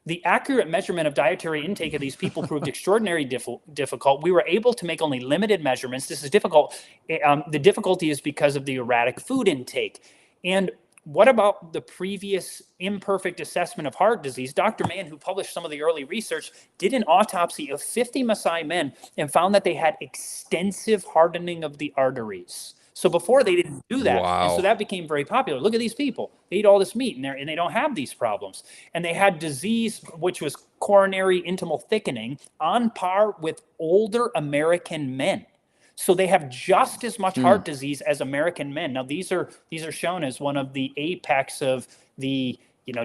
The accurate measurement of dietary intake of these people proved extraordinarily difficult. We were able to make only limited measurements. This is difficult. The difficulty is because of the erratic food intake. And what about the previous imperfect assessment of heart disease? Dr. Mann, who published some of the early research, did an autopsy of 50 Maasai men and found that they had extensive hardening of the arteries. So before they didn't do that.
Wow.
And so that became very popular. Look at these people. They eat all this meat and they don't have these problems. And they had disease, which was coronary intimal thickening, on par with older American men. So they have just as much heart disease as American men. Now, these are shown as one of the apex of the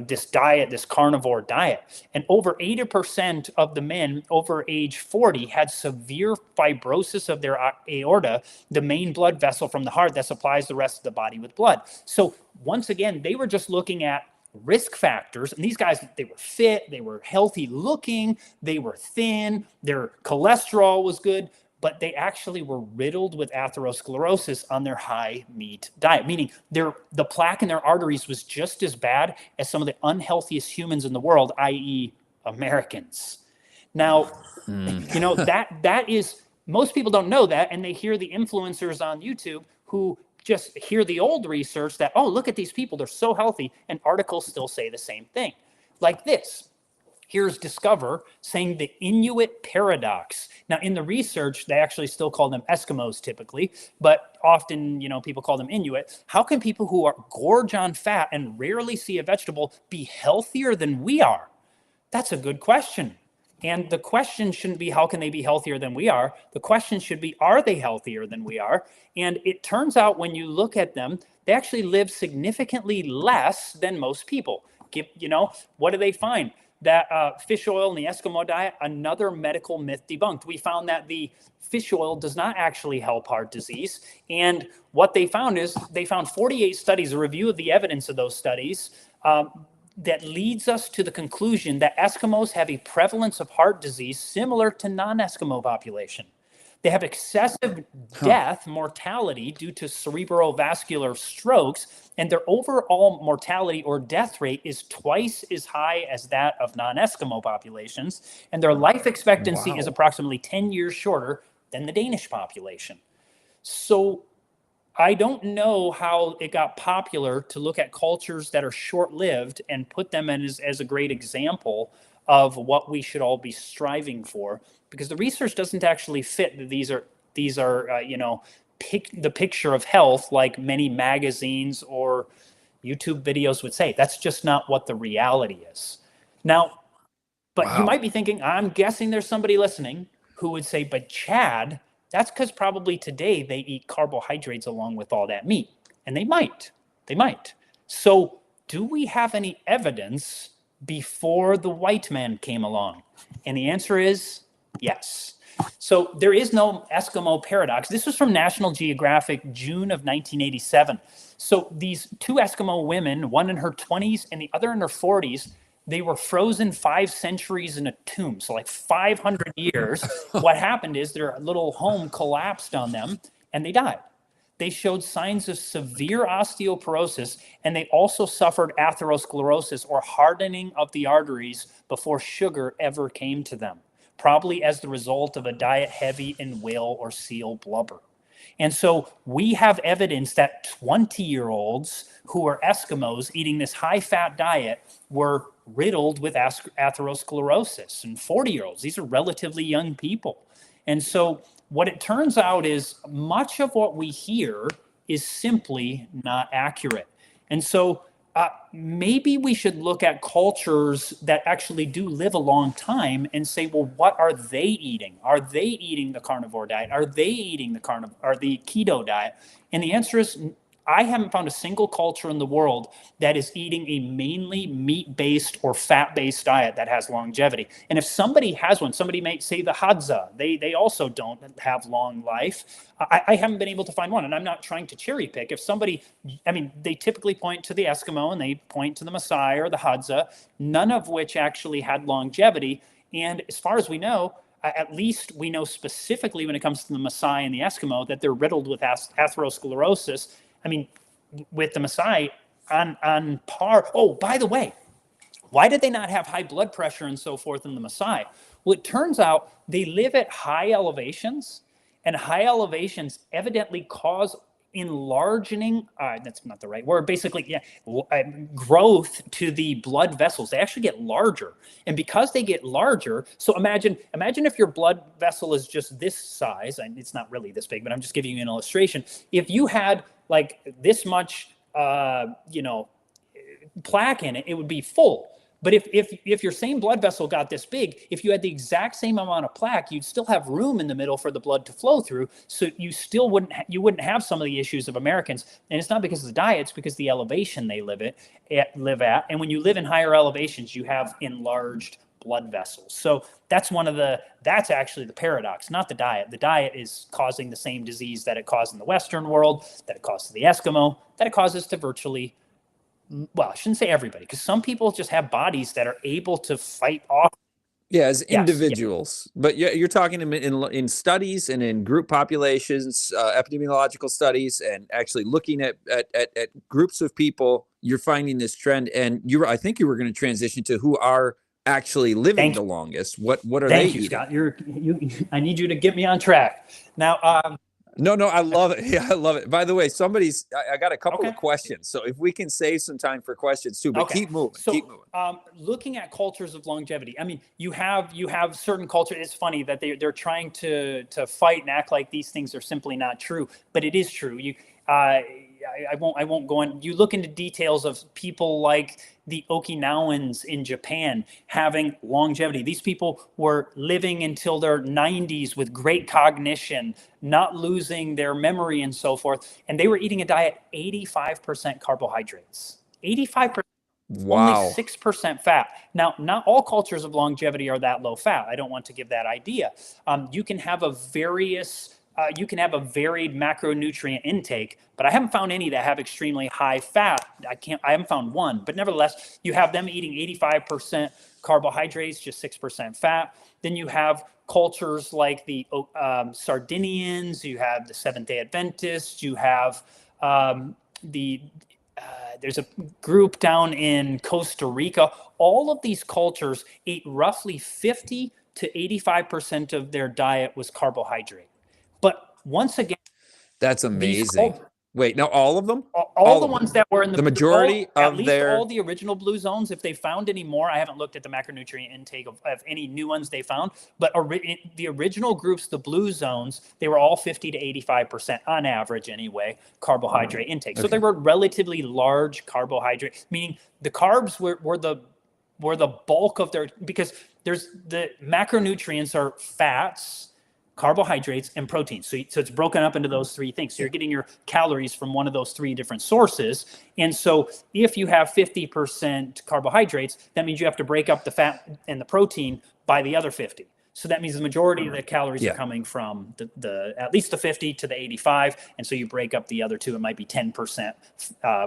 this diet, this carnivore diet. And over 80% of the men over age 40 had severe fibrosis of their aorta, the main blood vessel from the heart that supplies the rest of the body with blood. So once again, they were just looking at risk factors. And these guys, they were fit, they were healthy looking, they were thin, their cholesterol was good, but they actually were riddled with atherosclerosis on their high meat diet, meaning the plaque in their arteries was just as bad as some of the unhealthiest humans in the world, i.e. Americans. Now, that is, most people don't know that, and they hear the influencers on YouTube who just hear the old research that, oh, look at these people, they're so healthy, and articles still say the same thing. Like this. Here's Discover saying the Inuit paradox. Now, in the research, they actually still call them Eskimos typically, but often, people call them Inuit. How can people who are gorge on fat and rarely see a vegetable be healthier than we are? That's a good question. And the question shouldn't be, how can they be healthier than we are? The question should be, are they healthier than we are? And it turns out when you look at them, they actually live significantly less than most people. What do they find? That fish oil in the Eskimo diet, another medical myth debunked. We found that the fish oil does not actually help heart disease. And what they found is they found 48 studies, a review of the evidence of those studies, that leads us to the conclusion that Eskimos have a prevalence of heart disease similar to non-Eskimo population. They have excessive death, mortality due to cerebrovascular strokes, and their overall mortality or death rate is twice as high as that of non-Eskimo populations, and their life expectancy is approximately 10 years shorter than the Danish population. So I don't know how it got popular to look at cultures that are short-lived and put them as a great example of what we should all be striving for, because the research doesn't actually fit that these are the picture of health like many magazines or YouTube videos would say. That's just not what the reality is. Now, But you might be thinking, I'm guessing there's somebody listening who would say, but Chad, that's because probably today they eat carbohydrates along with all that meat. And they might. So do we have any evidence before the white man came along? And the answer is yes. So there is no Eskimo paradox. This was from National Geographic, June of 1987. So these two Eskimo women, one in her 20s and the other in her 40s, they were frozen 5 centuries in a tomb. So like 500 years. What happened is their little home collapsed on them and they died. They showed signs of severe osteoporosis, and they also suffered atherosclerosis, or hardening of the arteries, before sugar ever came to them, probably as the result of a diet heavy in whale or seal blubber. And so we have evidence that 20-year-olds who are Eskimos eating this high-fat diet were riddled with atherosclerosis, and 40-year-olds. These are relatively young people. And so what it turns out is much of what we hear is simply not accurate. And so maybe we should look at cultures that actually do live a long time and say, well, what are they eating? Are they eating the carnivore diet? Are they eating the keto diet? And the answer is, I haven't found a single culture in the world that is eating a mainly meat-based or fat-based diet that has longevity. And if somebody has one, somebody may say the Hadza, they also don't have long life. I haven't been able to find one, and I'm not trying to cherry pick. If somebody, they typically point to the Eskimo and they point to the Maasai or the Hadza, none of which actually had longevity. And as far as we know, at least we know specifically when it comes to the Maasai and the Eskimo that they're riddled with atherosclerosis. With the Maasai on par. Oh, by the way, why did they not have high blood pressure and so forth in the Maasai? Well, it turns out they live at high elevations, and high elevations evidently cause enlarging, that's not the right word, basically, growth to the blood vessels. They actually get larger. And because they get larger, so imagine if your blood vessel is just this size, and it's not really this big, but I'm just giving you an illustration. If you had like this much, plaque in it, it would be full. But if your same blood vessel got this big, if you had the exact same amount of plaque, you'd still have room in the middle for the blood to flow through. So you still wouldn't have some of the issues of Americans. And it's not because of the diet, it's because the elevation they live at. And when you live in higher elevations, you have enlarged blood vessels. So that's actually the paradox, not the diet. The diet is causing the same disease that it caused in the Western world, that it caused to the Eskimo, that it causes to virtually, well, I shouldn't say everybody, because some people just have bodies that are able to fight off.
Yeah, as individuals. Yes. But you're talking in studies and in group populations, epidemiological studies, and actually looking at groups of people, you're finding this trend. And I think you were going to transition to who are actually living the longest. What are they eating?
Scott. I need you to get me on track. Now,
No, I love it. Yeah, I love it. By the way, I got a couple of questions. So if we can save some time for questions too, but keep moving.
Looking at cultures of longevity, you have certain cultures. It's funny that they're trying to fight and act like these things are simply not true, but it is true. I won't go in. You look into details of people like the Okinawans in Japan having longevity. These people were living until their 90s with great cognition, not losing their memory and so forth. And they were eating a diet 85% carbohydrates. 85%.
Wow.
Only 6% fat. Now, not all cultures of longevity are that low fat. I don't want to give that idea. You can have a varied macronutrient intake, but I haven't found any that have extremely high fat. I haven't found one, but nevertheless, you have them eating 85% carbohydrates, just 6% fat. Then you have cultures like the Sardinians, you have the Seventh-day Adventists, you have there's a group down in Costa Rica. All of these cultures ate roughly 50 to 85% of their diet was carbohydrate. But once again,
that's amazing. Wait, now all of them?
All the ones that were in
the majority
at least all the original blue zones. If they found any more, I haven't looked at the macronutrient intake of any new ones they found. But the original groups, the blue zones, they were all 50 to 85% on average anyway, carbohydrate intake. So they were relatively large carbohydrate, meaning the carbs were the bulk of their, because there's the macronutrients are fats, carbohydrates, and proteins. So it's broken up into those three things. So you're getting your calories from one of those three different sources. And so if you have 50% carbohydrates, that means you have to break up the fat and the protein by the other 50. So that means the majority of the calories are coming from the at least the 50 to the 85. And so you break up the other two. It might be 10%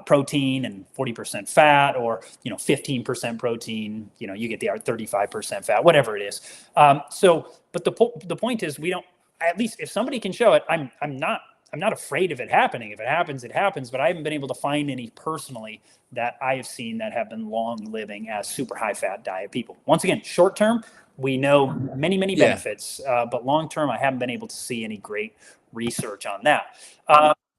protein and 40% fat, or 15% protein. You get the 35% fat, whatever it is. But the point is, we don't. At least if somebody can show it, I'm not afraid of it happening. If it happens, it happens. But I haven't been able to find any personally that I have seen that have been long living as super high fat diet people. Once again, short term, we know many benefits, but long term, I haven't been able to see any great research on that.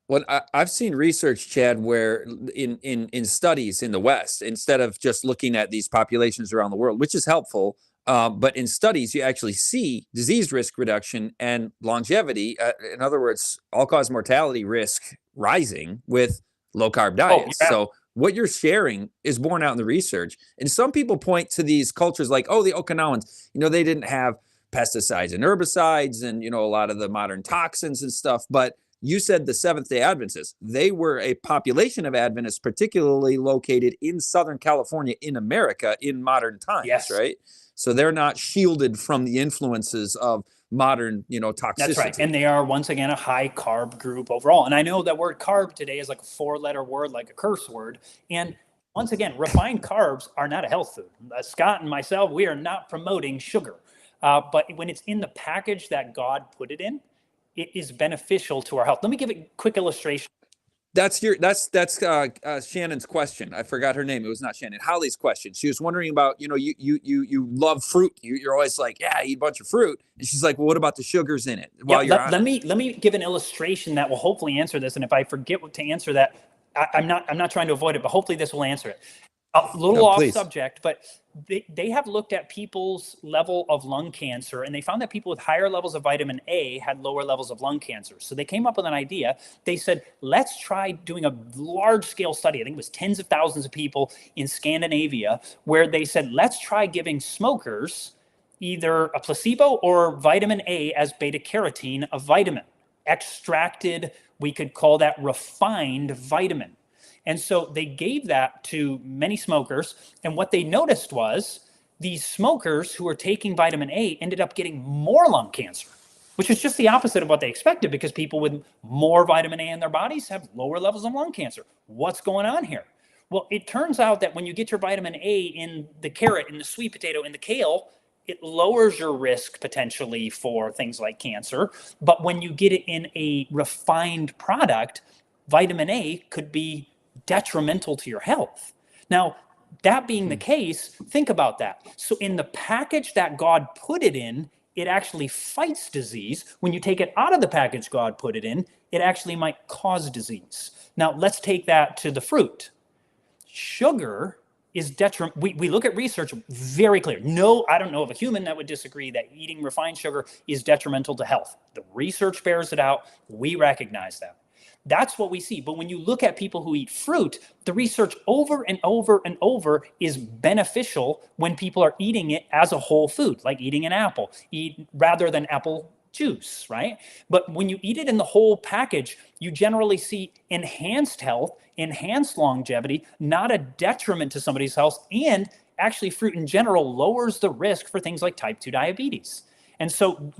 Well, I've seen research, Chad, where in studies in the West, instead of just looking at these populations around the world, which is helpful, but in studies, you actually see disease risk reduction and longevity. In other words, all-cause mortality risk rising with low-carb diets.
Oh, yeah.
So what you're sharing is borne out in the research. And some people point to these cultures like, oh, the Okinawans, they didn't have pesticides and herbicides and, a lot of the modern toxins and stuff. But you said the Seventh-day Adventists, they were a population of Adventists, particularly located in Southern California in America in modern times,
yes.
Right? So they're not shielded from the influences of modern, toxicity.
That's right. And they are, once again, a high carb group overall. And I know that word carb today is like a 4-letter word, like a curse word. And once again, refined carbs are not a health food. Scott and myself, we are not promoting sugar. But when it's in the package that God put it in, it is beneficial to our health. Let me give a quick illustration.
That's Shannon's question. I forgot her name. It was not Shannon. Holly's question. She was wondering about, you love fruit. You're always like, yeah, I eat a bunch of fruit. And she's like, well, what about the sugars in it?
Let me give an illustration that will hopefully answer this. And if I forget to answer that, I'm not trying to avoid it, but hopefully this will answer it. A little off subject, but they have looked at people's level of lung cancer, and they found that people with higher levels of vitamin A had lower levels of lung cancer. So they came up with an idea. They said, let's try doing a large scale study. I think it was tens of thousands of people in Scandinavia, where they said, let's try giving smokers either a placebo or vitamin A as beta carotene, a vitamin extracted. We could call that refined vitamin. And so they gave that to many smokers. And what they noticed was these smokers who were taking vitamin A ended up getting more lung cancer, which is just the opposite of what they expected, because people with more vitamin A in their bodies have lower levels of lung cancer. What's going on here? Well, it turns out that when you get your vitamin A in the carrot, in the sweet potato, in the kale, it lowers your risk potentially for things like cancer. But when you get it in a refined product, vitamin A could be detrimental to your health. Now, that being the case, think about that. So in the package that God put it in, it actually fights disease. When you take it out of the package God put it in, it actually might cause disease. Now, let's take that to the fruit. Sugar is detrimental. We look at research very clear. No, I don't know of a human that would disagree that eating refined sugar is detrimental to health. The research bears it out. We recognize that. That's what we see. But when you look at people who eat fruit, the research over and over and over is beneficial when people are eating it as a whole food, like eating an apple, rather than apple juice, right? But when you eat it in the whole package, you generally see enhanced health, enhanced longevity, not a detriment to somebody's health. And actually, fruit in general lowers the risk for things like type 2 diabetes. And so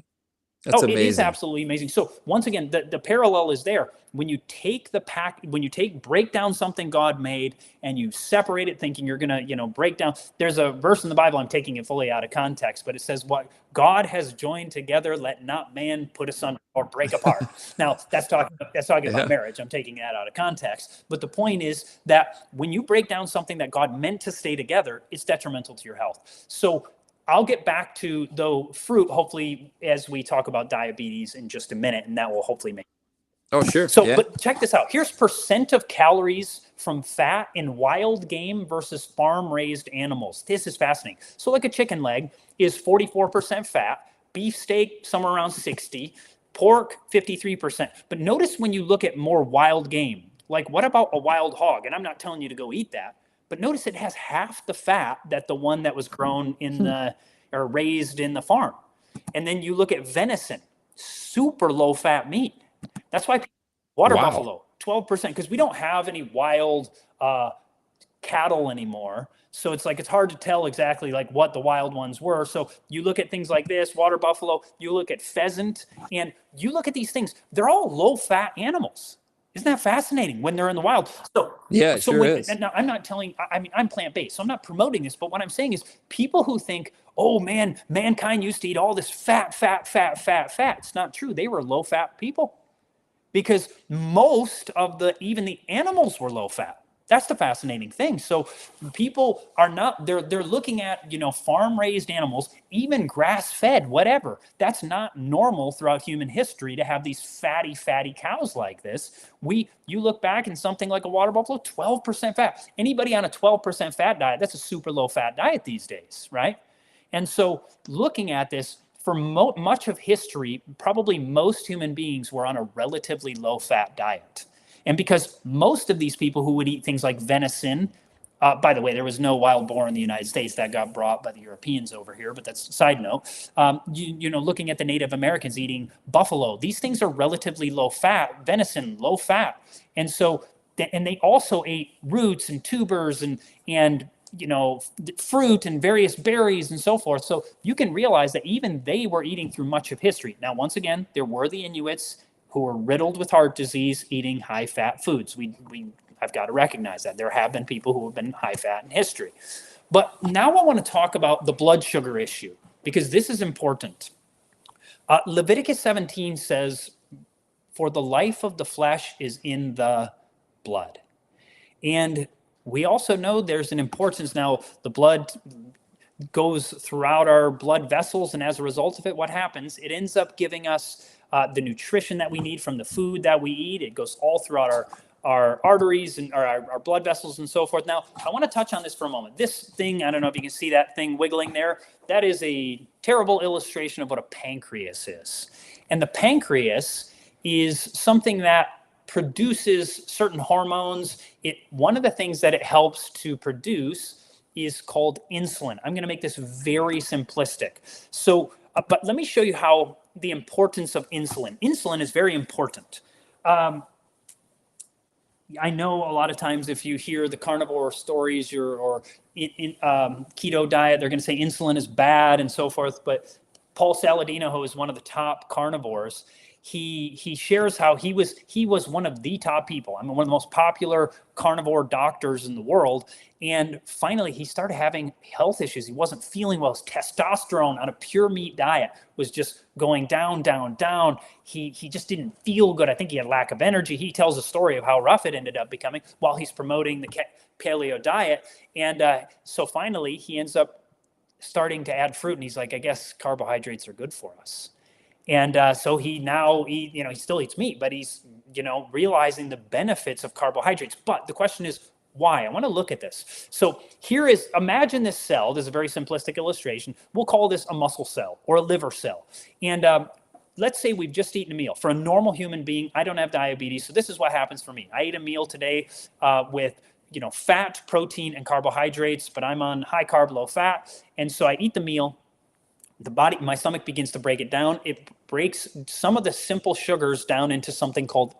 That's amazing.
It is absolutely amazing. So once again, the parallel is there. When you take break down something God made and you separate it thinking you're going to, break down. There's a verse in the Bible, I'm taking it fully out of context, but it says, what God has joined together, let not man put asunder or break apart. Now that's talking about marriage. I'm taking that out of context. But the point is that when you break down something that God meant to stay together, it's detrimental to your health. So I'll get back to the fruit, hopefully, as we talk about diabetes in just a minute, and that will hopefully make.
Oh, sure.
So, But check this out. Here's percent of calories from fat in wild game versus farm-raised animals. This is fascinating. So like a chicken leg is 44% fat, beef steak somewhere around 60, pork 53%. But notice when you look at more wild game, like what about a wild hog? And I'm not telling you to go eat that. But notice it has half the fat that the one that was grown in or raised in the farm. And then you look at venison, super low fat meat. That's why water buffalo, 12%, because we don't have any wild cattle anymore. So it's like, it's hard to tell exactly like what the wild ones were. So you look at things like this, water buffalo, you look at pheasant, and you look at these things, they're all low fat animals. Isn't that fascinating when they're in the wild? So
yeah,
so
sure is.
now I'm not telling, I mean, I'm plant-based, so I'm not promoting this, but what I'm saying is people who think, oh man, mankind used to eat all this fat. It's not true. They were low fat people because most of even the animals were low fat. That's the fascinating thing. So people are not, they're looking at, farm raised animals, even grass fed, whatever. That's not normal throughout human history to have these fatty cows like this. You look back in something like a water buffalo, 12% fat. Anybody on a 12% fat diet, that's a super low fat diet these days, right? And so looking at this, for much of history, probably most human beings were on a relatively low fat diet. And because most of these people who would eat things like venison, by the way, there was no wild boar in the United States, that got brought by the Europeans over here, but that's a side note. Looking at the Native Americans eating buffalo, these things are relatively low fat, venison, low fat. And so, and they also ate roots and tubers and fruit and various berries and so forth. So you can realize that even they were eating through much of history. Now, once again, there were the Inuits who were riddled with heart disease eating high-fat foods. I've got to recognize that. There have been people who have been high-fat in history. But now I want to talk about the blood sugar issue, because this is important. Leviticus 17 says, for the life of the flesh is in the blood. And we also know there's an importance. Now, the blood goes throughout our blood vessels, and as a result of it, what happens? It ends up giving us the nutrition that we need from the food that we eat. It goes all throughout our arteries and our blood vessels and so forth. Now, I want to touch on this for a moment. This thing, I don't know if you can see that thing wiggling there. That is a terrible illustration of what a pancreas is. And the pancreas is something that produces certain hormones. One of the things that it helps to produce is called insulin. I'm going to make this very simplistic. So, but let me show you how the importance of insulin. Insulin is very important. I know a lot of times if you hear the carnivore stories or keto diet, they're going to say insulin is bad and so forth. But Paul Saladino, who is one of the top carnivores, he shares how he was one of the top people. I mean, one of the most popular carnivore doctors in the world. And finally, he started having health issues. He wasn't feeling well. His testosterone on a pure meat diet was just going down. He just didn't feel good. I think he had lack of energy. He tells a story of how rough it ended up becoming while he's promoting the paleo diet. And so finally, he ends up starting to add fruit. And he's like, I guess carbohydrates are good for us. And so he still eats meat, but he's, realizing the benefits of carbohydrates. But the question is, why? I want to look at this. So imagine this cell. This is a very simplistic illustration. We'll call this a muscle cell or a liver cell. And let's say we've just eaten a meal. For a normal human being, I don't have diabetes. So this is what happens for me. I ate a meal today with fat, protein, and carbohydrates, but I'm on high carb, low fat. And so I eat the meal. My stomach begins to break it down. It breaks some of the simple sugars down into something called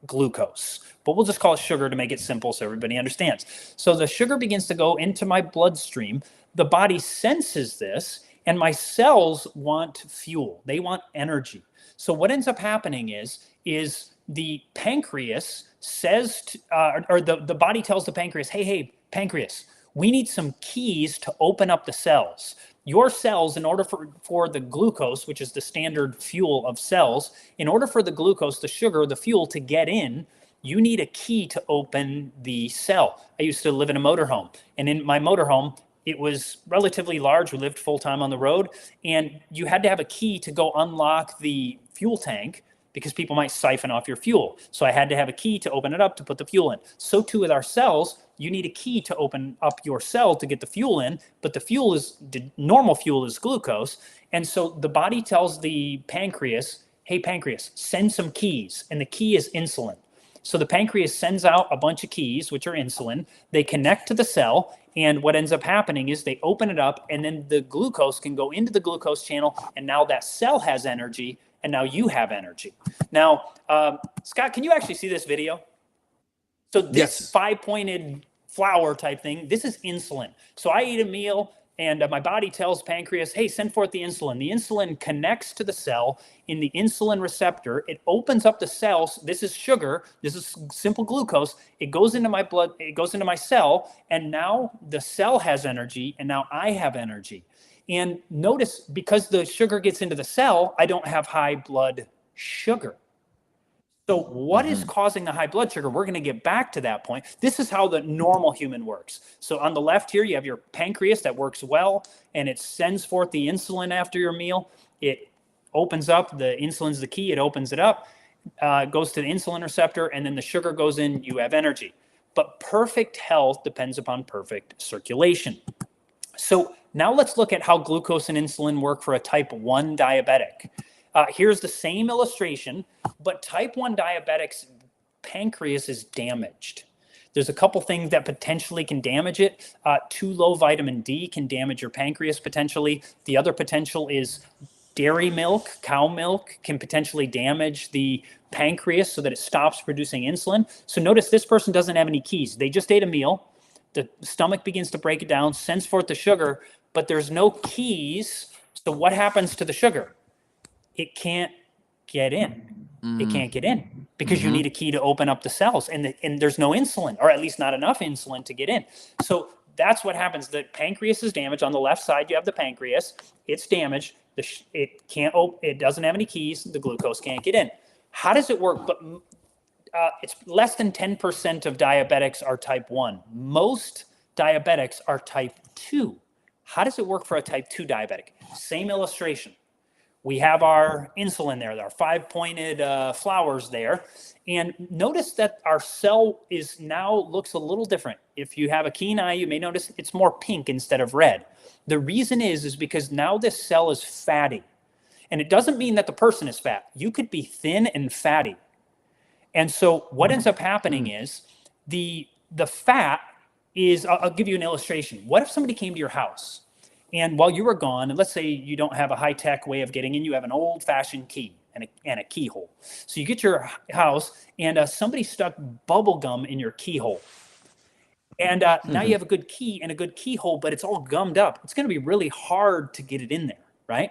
glucose, but we'll just call it sugar to make it simple so everybody understands. So the sugar begins to go into my bloodstream. The body senses this, and my cells want fuel. They want energy. So what ends up happening is the pancreas says, the body tells the pancreas, hey, pancreas, we need some keys to open up the cells. Your cells, in order for the glucose, which is the standard fuel of cells, in order for the glucose, the sugar, the fuel to get in, you need a key to open the cell. I used to live in a motorhome, and in my motorhome, it was relatively large. We lived full-time on the road, and you had to have a key to go unlock the fuel tank because people might siphon off your fuel. So I had to have a key to open it up to put the fuel in. So too with our cells, you need a key to open up your cell to get the fuel in, but the normal fuel is glucose. And so the body tells the pancreas, hey, pancreas, send some keys. And the key is insulin. So the pancreas sends out a bunch of keys, which are insulin. They connect to the cell, and what ends up happening is they open it up, and then the glucose can go into the glucose channel, and now that cell has energy, and now you have energy. Now, Scott, can you actually see this video? So this five-pointed flower type thing, this is insulin. So I eat a meal, and my body tells pancreas, hey, send forth the insulin. The insulin connects to the cell in the insulin receptor. It opens up the cells. This is sugar. This is simple glucose. It goes into my blood. It goes into my cell. And now the cell has energy. And now I have energy. And notice, because the sugar gets into the cell, I don't have high blood sugar. So what is causing the high blood sugar? We're going to get back to that point. This is how the normal human works. So on the left here, you have your pancreas that works well, and it sends forth the insulin after your meal. It opens up. The insulin's the key. It opens it up, goes to the insulin receptor, and then the sugar goes in. You have energy. But perfect health depends upon perfect circulation. So now let's look at how glucose and insulin work for a type 1 diabetic. Here's the same illustration, but type 1 diabetics' pancreas is damaged. There's a couple things that potentially can damage it. Too low vitamin D can damage your pancreas potentially. The other potential is dairy milk, cow milk, can potentially damage the pancreas so that it stops producing insulin. So notice this person doesn't have any keys. They just ate a meal. The stomach begins to break it down, sends forth the sugar, but there's no keys. So what happens to the sugar? It can't get in. It can't get in because you need a key to open up the cells, and there's no insulin, or at least not enough insulin to get in. So that's what happens. The pancreas is damaged. On the left side, you have the pancreas. It's damaged. It doesn't have any keys. The glucose can't get in. How does it work? But it's less than 10% of diabetics are type 1. Most diabetics are type 2. How does it work for a type 2 diabetic? Same illustration. We have our insulin there, our five-pointed flowers there. And notice that our cell looks a little different. If you have a keen eye, you may notice it's more pink instead of red. The reason is because now this cell is fatty. And it doesn't mean that the person is fat. You could be thin and fatty. And so what ends up happening is the fat is, I'll give you an illustration. What if somebody came to your house? And while you were gone, and let's say you don't have a high-tech way of getting in, you have an old-fashioned key and a keyhole. So you get your house, and somebody stuck bubble gum in your keyhole. And now you have a good key and a good keyhole, but it's all gummed up. It's going to be really hard to get it in there, right?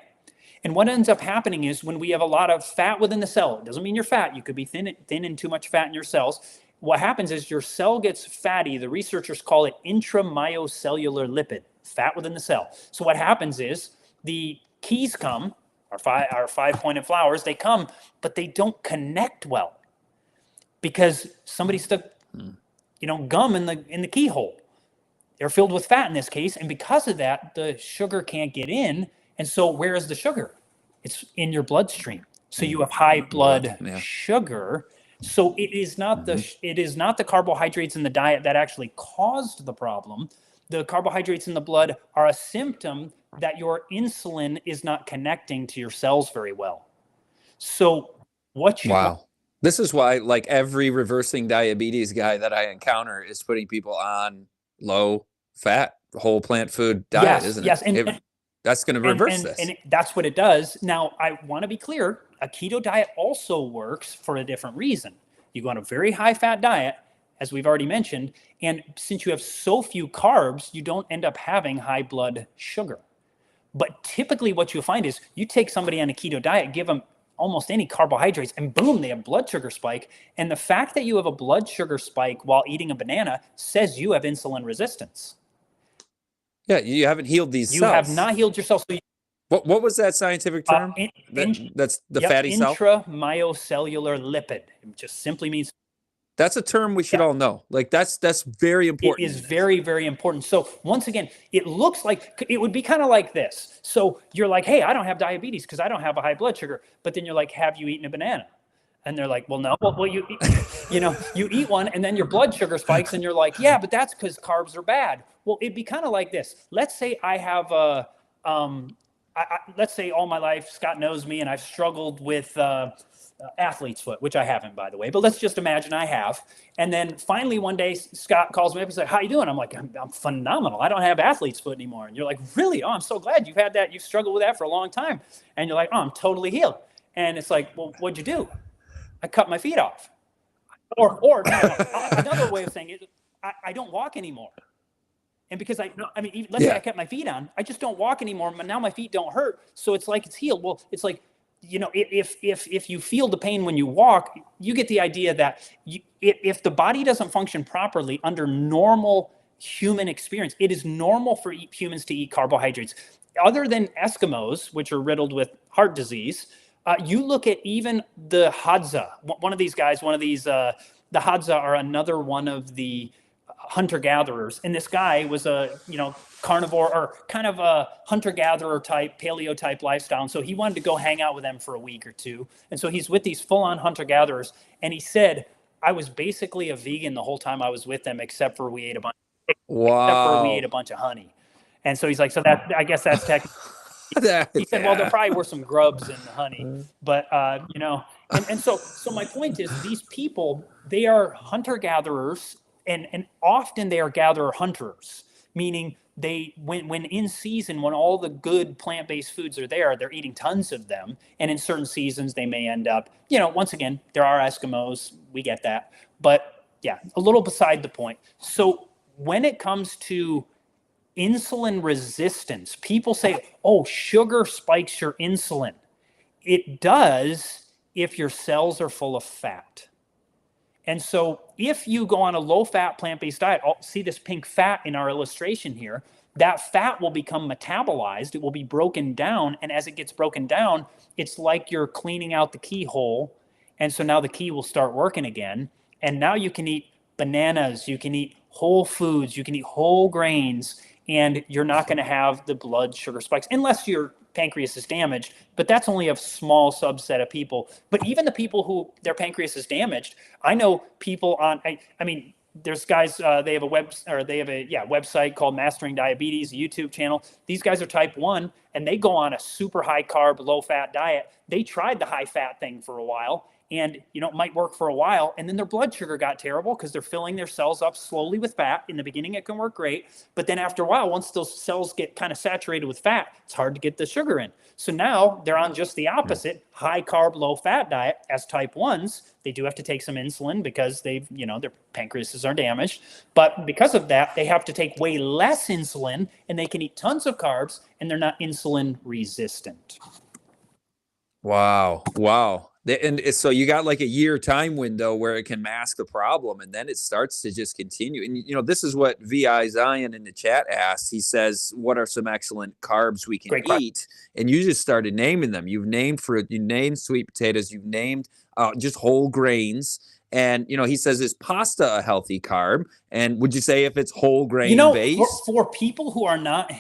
And what ends up happening is when we have a lot of fat within the cell, it doesn't mean you're fat. You could be thin and too much fat in your cells. What happens is your cell gets fatty. The researchers call it intramyocellular lipid, fat within the cell. So what happens is the keys come, our five-pointed flowers, they come, but they don't connect well because somebody stuck, gum in the keyhole. They're filled with fat in this case, and because of that, the sugar can't get in. And so where is the sugar? It's in your bloodstream. So you have high blood sugar. So it is not the carbohydrates in the diet that actually caused the problem. The carbohydrates in the blood are a symptom that your insulin is not connecting to your cells very well. So
This is why, like, every reversing diabetes guy that I encounter is putting people on low fat, whole plant food diet, isn't it?
Yes,
that's going to reverse this.
And that's what it does. Now, I want to be clear, a keto diet also works for a different reason. You go on a very high fat diet, as we've already mentioned, and since you have so few carbs, you don't end up having high blood sugar. But typically what you'll find is you take somebody on a keto diet, give them almost any carbohydrates, and boom, they have blood sugar spike. And the fact that you have a blood sugar spike while eating a banana says you have insulin resistance.
Yeah, you haven't healed these cells.
You have not healed yourself. So
what was that scientific term? That's the fatty cell?
Intramyocellular lipid. It just simply means.
That's a term we should all know. Like, that's very important.
It is very, very important. So once again, it looks like it would be kind of like this. So you're like, hey, I don't have diabetes because I don't have a high blood sugar. But then you're like, have you eaten a banana? And they're like, well, no. Well, you eat one and then your blood sugar spikes and you're like, yeah, but that's because carbs are bad. Well, it'd be kind of like this. Let's say I have let's say all my life, Scott knows me, and I've struggled with athlete's foot, which I haven't, by the way, but let's just imagine I have. And then finally one day Scott calls me up and says, how you doing? I'm like, I'm phenomenal. I don't have athlete's foot anymore. And you're like, really? Oh, I'm so glad you've had that. You've struggled with that for a long time. And you're like, oh, I'm totally healed. And it's like, well, what'd you do? I cut my feet off. Or another way of saying it, I don't walk anymore. And because let's say I kept my feet on, I just don't walk anymore. But now my feet don't hurt. So it's like it's healed. Well, it's like, if you feel the pain when you walk, you get the idea that if the body doesn't function properly under normal human experience, it is normal for humans to eat carbohydrates. Other than Eskimos, which are riddled with heart disease, you look at even the Hadza, one of these guys, the Hadza are another one of the hunter-gatherers. And this guy was a, carnivore or kind of a hunter-gatherer type, paleo type lifestyle. And so he wanted to go hang out with them for a week or two. And so he's with these full-on hunter-gatherers. And he said, I was basically a vegan the whole time I was with them, except for we ate a bunch of honey. And so he's like, so that, I guess that's technically. He said, well, there probably were some grubs in the honey, but, and so my point is these people, they are hunter-gatherers and often they are gatherer hunters, meaning when in season, when all the good plant-based foods are there, they're eating tons of them. And in certain seasons, they may end up, once again, there are Eskimos, we get that, but yeah, a little beside the point. So when it comes to insulin resistance, people say, oh, sugar spikes your insulin. It does if your cells are full of fat. And so if you go on a low-fat plant-based diet, see this pink fat in our illustration here, that fat will become metabolized. It will be broken down. And as it gets broken down, it's like you're cleaning out the keyhole. And so now the key will start working again. And now you can eat bananas, you can eat whole foods, you can eat whole grains, and you're not going to have the blood sugar spikes unless your pancreas is damaged. But that's only a small subset of people. But even the people who their pancreas is damaged, I know people on, there's guys, they have a website called Mastering Diabetes, a YouTube channel. These guys are type 1 and they go on a super high carb, low fat diet. They tried the high fat thing for a while. And, it might work for a while. And then their blood sugar got terrible because they're filling their cells up slowly with fat. In the beginning, it can work great. But then after a while, once those cells get kind of saturated with fat, it's hard to get the sugar in. So now they're on just the opposite, high carb, low fat diet. As type 1s, they do have to take some insulin because their pancreases are damaged. But because of that, they have to take way less insulin and they can eat tons of carbs and they're not insulin resistant.
Wow. And so you got like a year time window where it can mask the problem and then it starts to just continue. And, this is what VI Zion in the chat asked. He says, what are some excellent carbs we can eat? And you just started naming them. You've named fruit, you named sweet potatoes, you've named just whole grains. And, he says, is pasta a healthy carb? And would you say if it's whole grain based?
For people who are not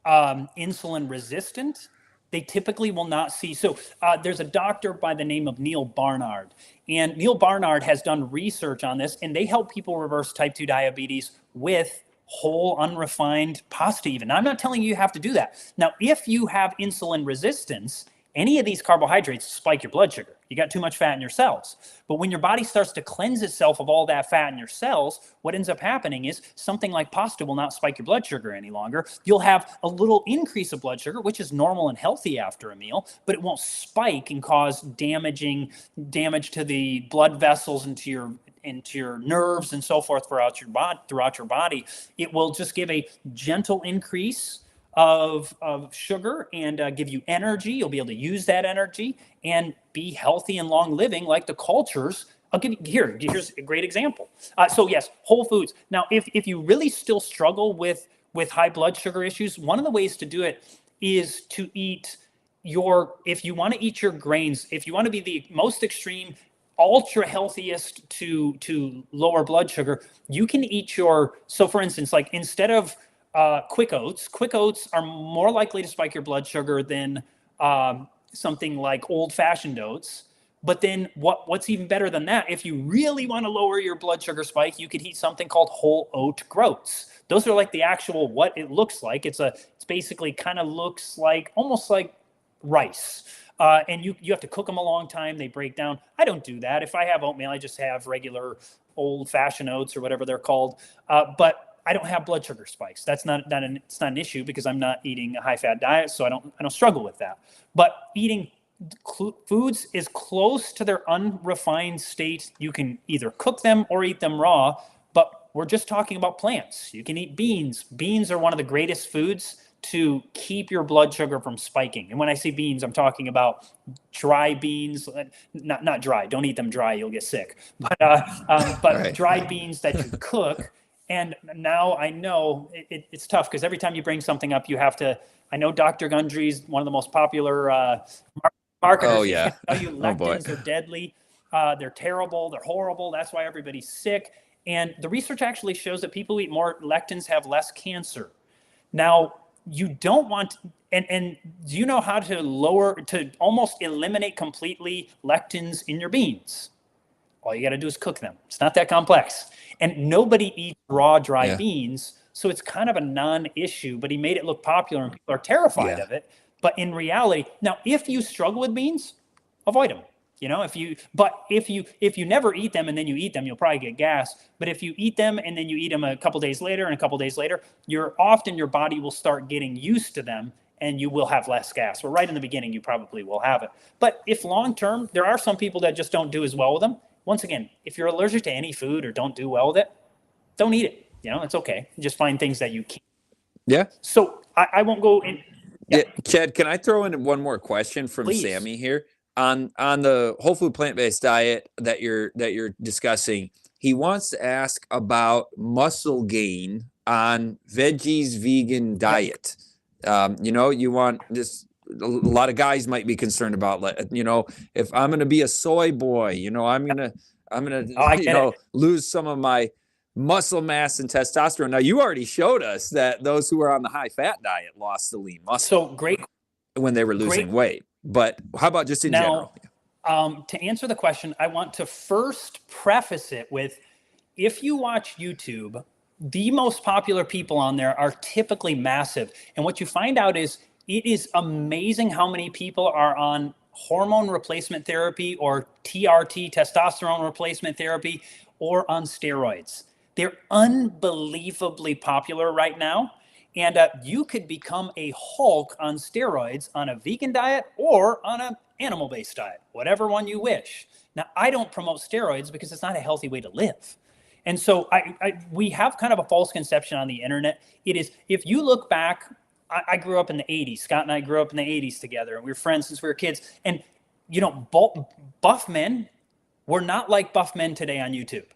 insulin resistant, they typically will not see. So there's a doctor by the name of Neil Barnard. And Neil Barnard has done research on this, and they help people reverse type 2 diabetes with whole unrefined pasta even. Now, I'm not telling you have to do that. Now, if you have insulin resistance, any of these carbohydrates spike your blood sugar. You got too much fat in your cells. But when your body starts to cleanse itself of all that fat in your cells, what ends up happening is something like pasta will not spike your blood sugar any longer. You'll have a little increase of blood sugar, which is normal and healthy after a meal, but it won't spike and cause damage to the blood vessels into your nerves and so forth throughout your body. It will just give a gentle increase of sugar and give you energy. You'll be able to use that energy and be healthy and long living like the cultures. I'll give you here's a great example. So yes, whole foods. Now, if you really still struggle with high blood sugar issues, one of the ways to do it is to eat if you want to eat your grains, if you want to be the most extreme, ultra healthiest to lower blood sugar, you can eat so for instance, like instead of quick oats are more likely to spike your blood sugar than something like old-fashioned oats. But then what's even better than that, if you really want to lower your blood sugar spike, you could eat something called whole oat groats. Those are like the actual what it looks like. It's basically kind of looks like almost like rice. And you have to cook them a long time. They break down. I don't do that. If I have oatmeal, I just have regular old-fashioned oats or whatever they're called. But I don't have blood sugar spikes. That's it's not an issue because I'm not eating a high-fat diet, so I don't struggle with that. But eating foods is close to their unrefined state. You can either cook them or eat them raw, but we're just talking about plants. You can eat beans. Beans are one of the greatest foods to keep your blood sugar from spiking. And when I say beans, I'm talking about dry beans, not dry. Don't eat them dry. You'll get sick. But right. Dried beans that you cook. And now I know it's tough because every time you bring something up, you have to. I know Dr. Gundry's one of the most popular marketers.
Oh yeah.
Tell you lectins are deadly. They're terrible. They're horrible. That's why everybody's sick. And the research actually shows that people who eat more lectins have less cancer. Now, you don't want, and do you know how to almost eliminate completely lectins in your beans? All you got to do is cook them. It's not that complex. And nobody eats raw, dry beans. So it's kind of a non-issue, but he made it look popular and people are terrified of it. But in reality, now, if you struggle with beans, avoid them. You know, if you never eat them and then you eat them, you'll probably get gas. But if you eat them and then you eat them a couple days later and a couple days later, your body will start getting used to them and you will have less gas. Well, right in the beginning, you probably will have it. But if long-term, there are some people that just don't do as well with them. Once again, if you're allergic to any food or don't do well with it, don't eat it. You know, it's okay. Just find things that you can.
Yeah.
So I won't go in.
Yeah. Chad, can I throw in one more question from
Please.
Sammy here? On the whole food plant-based diet that you're discussing, he wants to ask about muscle gain on veggies vegan diet. You know, you want this. A lot of guys might be concerned about, you know, if I'm going to be a soy boy, you know, I'm gonna lose some of my muscle mass and testosterone. Now, you already showed us that those who are on the high-fat diet lost the lean muscle.
So great
when they were losing weight. But how about just in general?
To answer the question, I want to first preface it with, if you watch YouTube, the most popular people on there are typically massive. And what you find out is it is amazing how many people are on hormone replacement therapy or TRT, testosterone replacement therapy, or on steroids. They're unbelievably popular right now. And you could become a Hulk on steroids on a vegan diet or on an animal-based diet, whatever one you wish. Now, I don't promote steroids because it's not a healthy way to live. And so we have kind of a false conception on the internet. It is, if you look back, I grew up in the 80s. Scott and I grew up in the 80s together. And we were friends since we were kids. And, you know, buff men were not like buff men today on YouTube.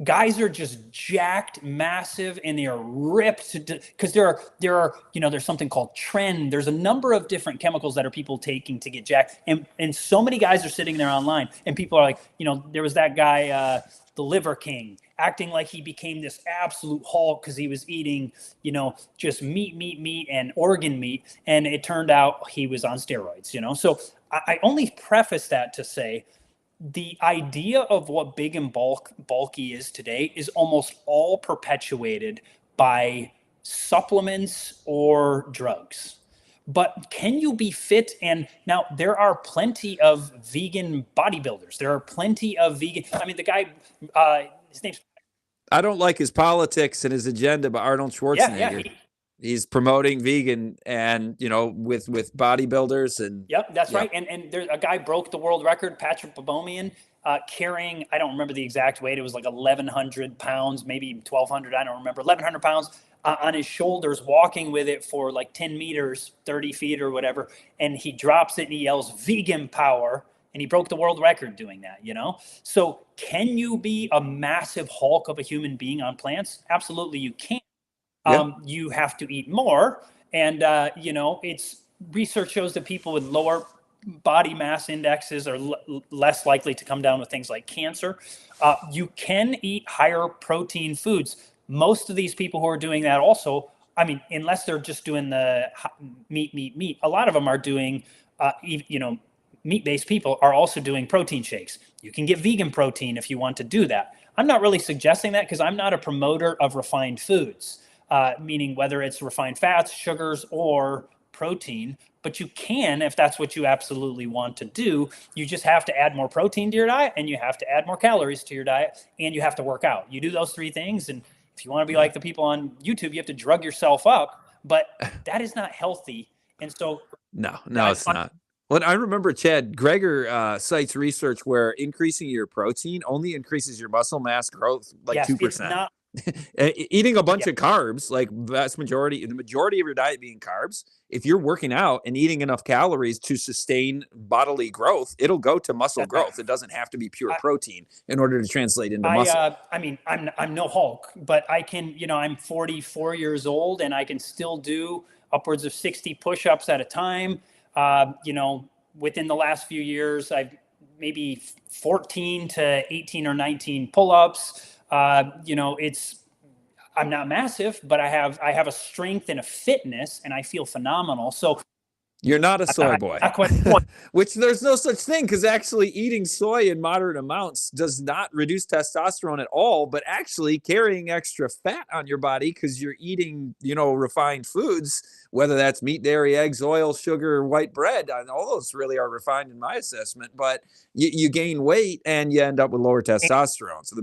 Guys are just jacked, massive, and they are ripped because there are, you know, there's something called tren. There's a number of different chemicals that are people taking to get jacked. And so many guys are sitting there online and people are like, you know, there was that guy, the Liver King, acting like he became this absolute Hulk because he was eating, you know, just meat, and organ meat. And it turned out he was on steroids, you know. So I only preface that to say, the idea of what big and bulky is today is almost all perpetuated by supplements or drugs. But can you be fit? And now there are plenty of vegan bodybuilders. There are plenty of vegan. I mean, the guy, his name's.
I don't like his politics and his agenda, but Arnold Schwarzenegger. He's promoting vegan and, you know, with bodybuilders and.
Yep, that's right. And there's a guy broke the world record, Patrick Babomian, carrying, I don't remember the exact weight. It was like 1,100 pounds, maybe 1,200. I don't remember. 1,100 pounds on his shoulders, walking with it for like 10 meters, 30 feet or whatever. And he drops it and he yells vegan power. And he broke the world record doing that, you know? So can you be a massive Hulk of a human being on plants? Absolutely, you can. You have to eat more. And, you know, research shows that people with lower body mass indexes are less likely to come down with things like cancer. You can eat higher protein foods. Most of these people who are doing that also, I mean, unless they're just doing the meat, a lot of them are doing, you know, meat-based people are also doing protein shakes. You can get vegan protein if you want to do that. I'm not really suggesting that because I'm not a promoter of refined foods. Meaning whether it's refined fats, sugars, or protein. but you can, if that's what you absolutely want to do. You just have to add more protein to your diet, and you have to add more calories to your diet, and you have to work out. You do those 3 things, and if you want to be like the people on YouTube, you have to drug yourself up, but that is not healthy. And so
no, it's not. Well, I remember Chad Kruezer cites research where increasing your protein only increases your muscle mass growth like 2%.
It's not
eating a bunch of carbs, like the majority of your diet being carbs. If you're working out and eating enough calories to sustain bodily growth, it'll go to muscle growth. It doesn't have to be pure protein in order to translate into muscle.
I mean, I'm no Hulk, but I can, I'm 44 years old and I can still do upwards of 60 push-ups at a time. Within the last few years, I've maybe 14 to 18 or 19 pull-ups. I'm not massive, but I have a strength and a fitness, and I feel phenomenal. So
you're not a soy boy, which there's no such thing, because actually eating soy in moderate amounts does not reduce testosterone at all, but actually carrying extra fat on your body because you're eating, refined foods, whether that's meat, dairy, eggs, oil, sugar, white bread. All those really are refined in my assessment, but you gain weight and you end up with lower testosterone. So the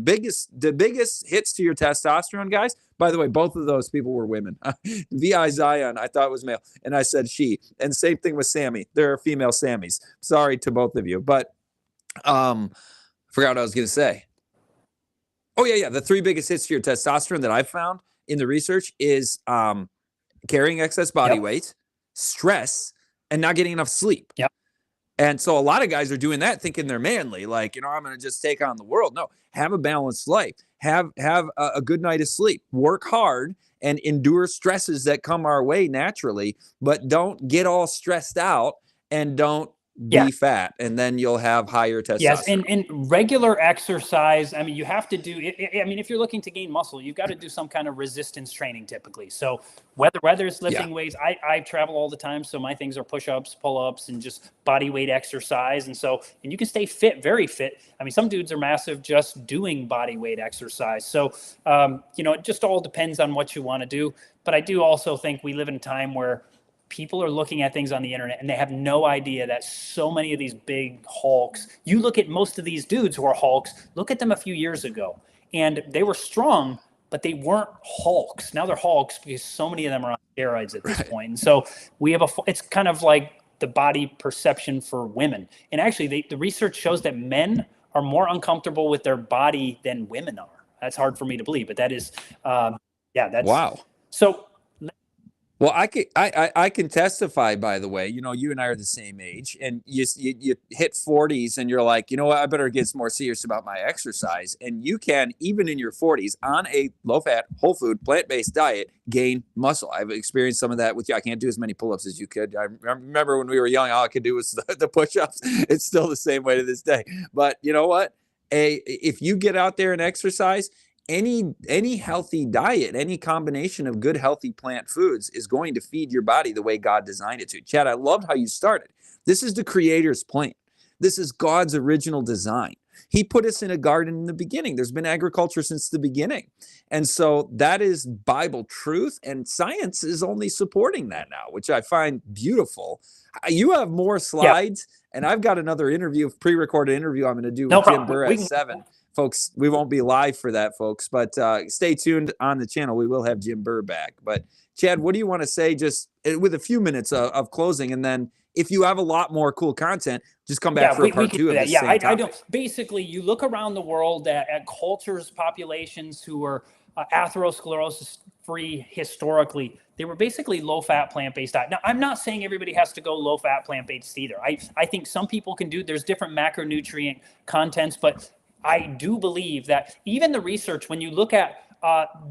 biggest hits to your testosterone, guys, by the way, both of those people were women. VI Zion, I thought was male, and I said she. And same thing with Sammy. There are female Sammys. Sorry to both of you, but forgot what I was going to say. Oh, yeah. The 3 biggest hits to your testosterone that I've found in the research is carrying excess body weight, stress, and not getting enough sleep.
Yep.
And so a lot of guys are doing that thinking they're manly, like, I'm going to just take on the world. No, have a balanced life. Have a good night of sleep. Work hard and endure stresses that come our way naturally, but don't get all stressed out and don't be fat, and then you'll have higher testosterone.
Yes, and regular exercise. I mean, you have to do it. I mean, if you're looking to gain muscle, you've got to do some kind of resistance training typically. So whether it's lifting weights, I travel all the time, so my things are push-ups, pull-ups, and just body weight exercise. And you can stay fit, very fit. I mean, some dudes are massive just doing body weight exercise. So it just all depends on what you want to do. But I do also think we live in a time where people are looking at things on the internet and they have no idea that so many of these big hulks, you look at most of these dudes who are hulks, look at them a few years ago, and they were strong, but they weren't hulks. Now they're hulks because so many of them are on steroids at this point. And so it's kind of like the body perception for women. And actually the research shows that men are more uncomfortable with their body than women are. That's hard for me to believe, but that is, that's
wow.
So,
well, I can testify, by the way, you and I are the same age, and you hit 40s and you're like, I better get more serious about my exercise. And you can, even in your 40s, on a low-fat, whole food, plant-based diet, gain muscle. I've experienced some of that with you. I can't do as many pull-ups as you could. I remember when we were young, all I could do was the push-ups. It's still the same way to this day. But you know what? If you get out there and exercise, any healthy diet, any combination of good, healthy plant foods is going to feed your body the way God designed it to. Chad, I loved how you started. This is the Creator's plan. This is God's original design. He put us in a garden in the beginning. There's been agriculture since the beginning. And so that is Bible truth, and science is only supporting that now, which I find beautiful. You have more slides, and I've got another pre-recorded interview I'm going to do with Jim Burr at 7. Folks, we won't be live for that, folks, but stay tuned on the channel. We will have Jim Burr back. But Chad, what do you want to say just with a few minutes of closing? And then if you have a lot more cool content, just come back for a part 2 of this.
I don't. Basically, you look around the world at cultures, populations who are atherosclerosis free historically. They were basically low-fat, plant-based diet. Now, I'm not saying everybody has to go low-fat, plant-based either. I think some people can do. There's different macronutrient contents, but I do believe that even the research, when you look at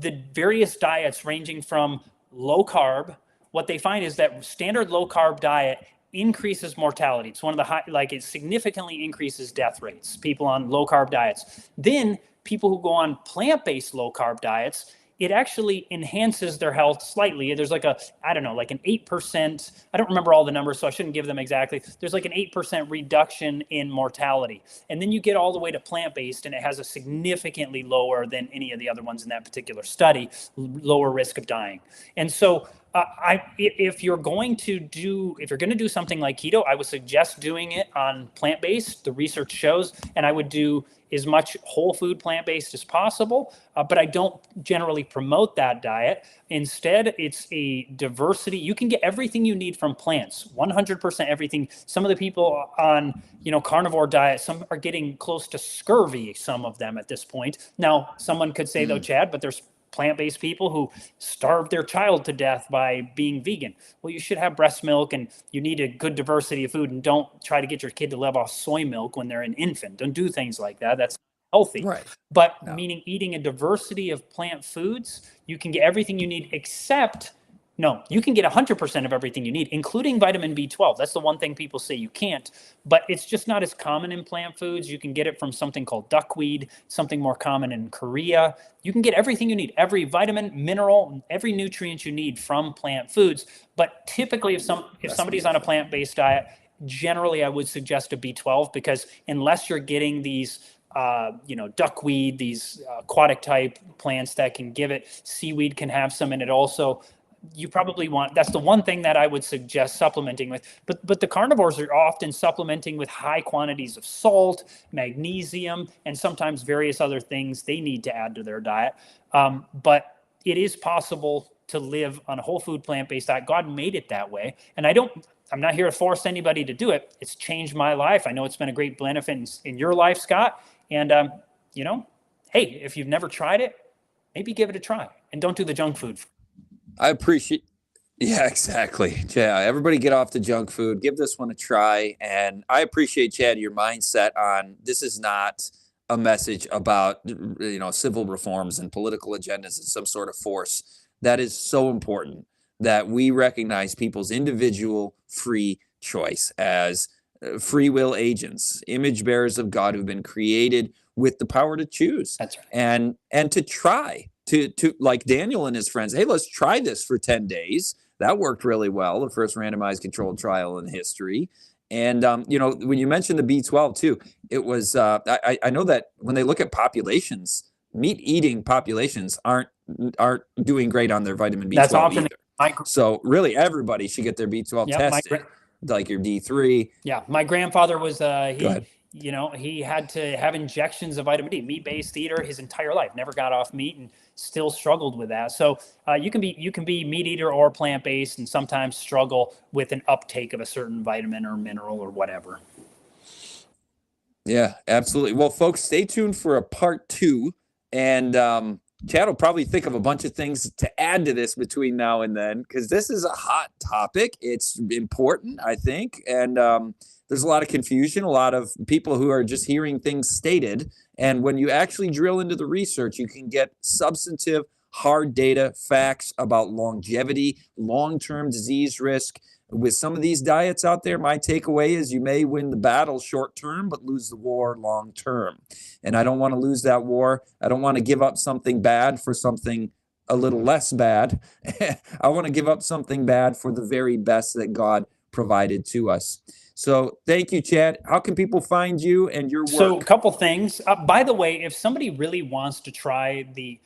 the various diets ranging from low carb, what they find is that standard low carb diet increases mortality. It's one of the it significantly increases death rates, people on low carb diets. Then people who go on plant-based low carb diets, it actually enhances their health slightly. There's like I don't know, like an 8%, I don't remember all the numbers, so I shouldn't give them exactly. There's like an 8% reduction in mortality. And then you get all the way to plant-based, and it has a significantly lower than any of the other ones in that particular study, lower risk of dying. And so if you're going to do something like keto, I would suggest doing it on plant-based. The research shows, and I would do as much whole food plant-based as possible, but I don't generally promote that diet. Instead, it's a diversity. You can get everything you need from plants, 100% everything. Some of the people on, carnivore diet, some are getting close to scurvy, some of them at this point. Now, someone could say though, Chad, but there's plant-based people who starve their child to death by being vegan. Well, you should have breast milk, and you need a good diversity of food, and don't try to get your kid to live off soy milk when they're an infant. Don't do things like that. That's healthy.
Right.
But meaning eating a diversity of plant foods, you can get everything you need you can get 100% of everything you need, including vitamin B12. That's the one thing people say you can't, but it's just not as common in plant foods. You can get it from something called duckweed, something more common in Korea. You can get everything you need, every vitamin, mineral, every nutrient you need from plant foods. But typically, if somebody's on a plant-based diet, generally I would suggest a B12, because unless you're getting these duckweed, these aquatic type plants that can give it, seaweed can have some in it also. You probably that's the one thing that I would suggest supplementing with. But the carnivores are often supplementing with high quantities of salt, magnesium, and sometimes various other things they need to add to their diet. But it is possible to live on a whole food plant-based diet. God made it that way. And I'm not here to force anybody to do it. It's changed my life. I know it's been a great benefit in your life, Scott. And, hey, if you've never tried it, maybe give it a try, and don't do the junk food.
I appreciate. Yeah, exactly. Yeah, everybody get off the junk food. Give this one a try. And I appreciate, Chad, your mindset on this is not a message about, civil reforms and political agendas and some sort of force. That is so important, that we recognize people's individual free choice as free will agents, image bearers of God who've been created with the power to choose.
That's right.
And to try. To like Daniel and his friends, hey, let's try this for 10 days. That worked really well, the first randomized controlled trial in history. And, when you mentioned the B12 too, it was, I know that when they look at populations, meat-eating populations aren't doing great on their vitamin B12
That's often
either. So really everybody should get their B12 tested, like your D3.
Yeah, my grandfather was, he had to have injections of vitamin D, meat-based eater his entire life, never got off meat and still struggled with that. So you can be meat eater or plant-based and sometimes struggle with an uptake of a certain vitamin or mineral or whatever.
Yeah, absolutely. Well, folks, stay tuned for a part 2, and Chad will probably think of a bunch of things to add to this between now and then, because this is a hot topic. It's important, I think, and there's a lot of confusion, a lot of people who are just hearing things stated. And when you actually drill into the research, you can get substantive, hard data, facts about longevity, long-term disease risk. With some of these diets out there, my takeaway is you may win the battle short-term, but lose the war long-term. And I don't want to lose that war. I don't want to give up something bad for something a little less bad. I want to give up something bad for the very best that God provided to us. So thank you, Chad. How can people find you and your work?
So a couple things. By the way, if somebody really wants to try the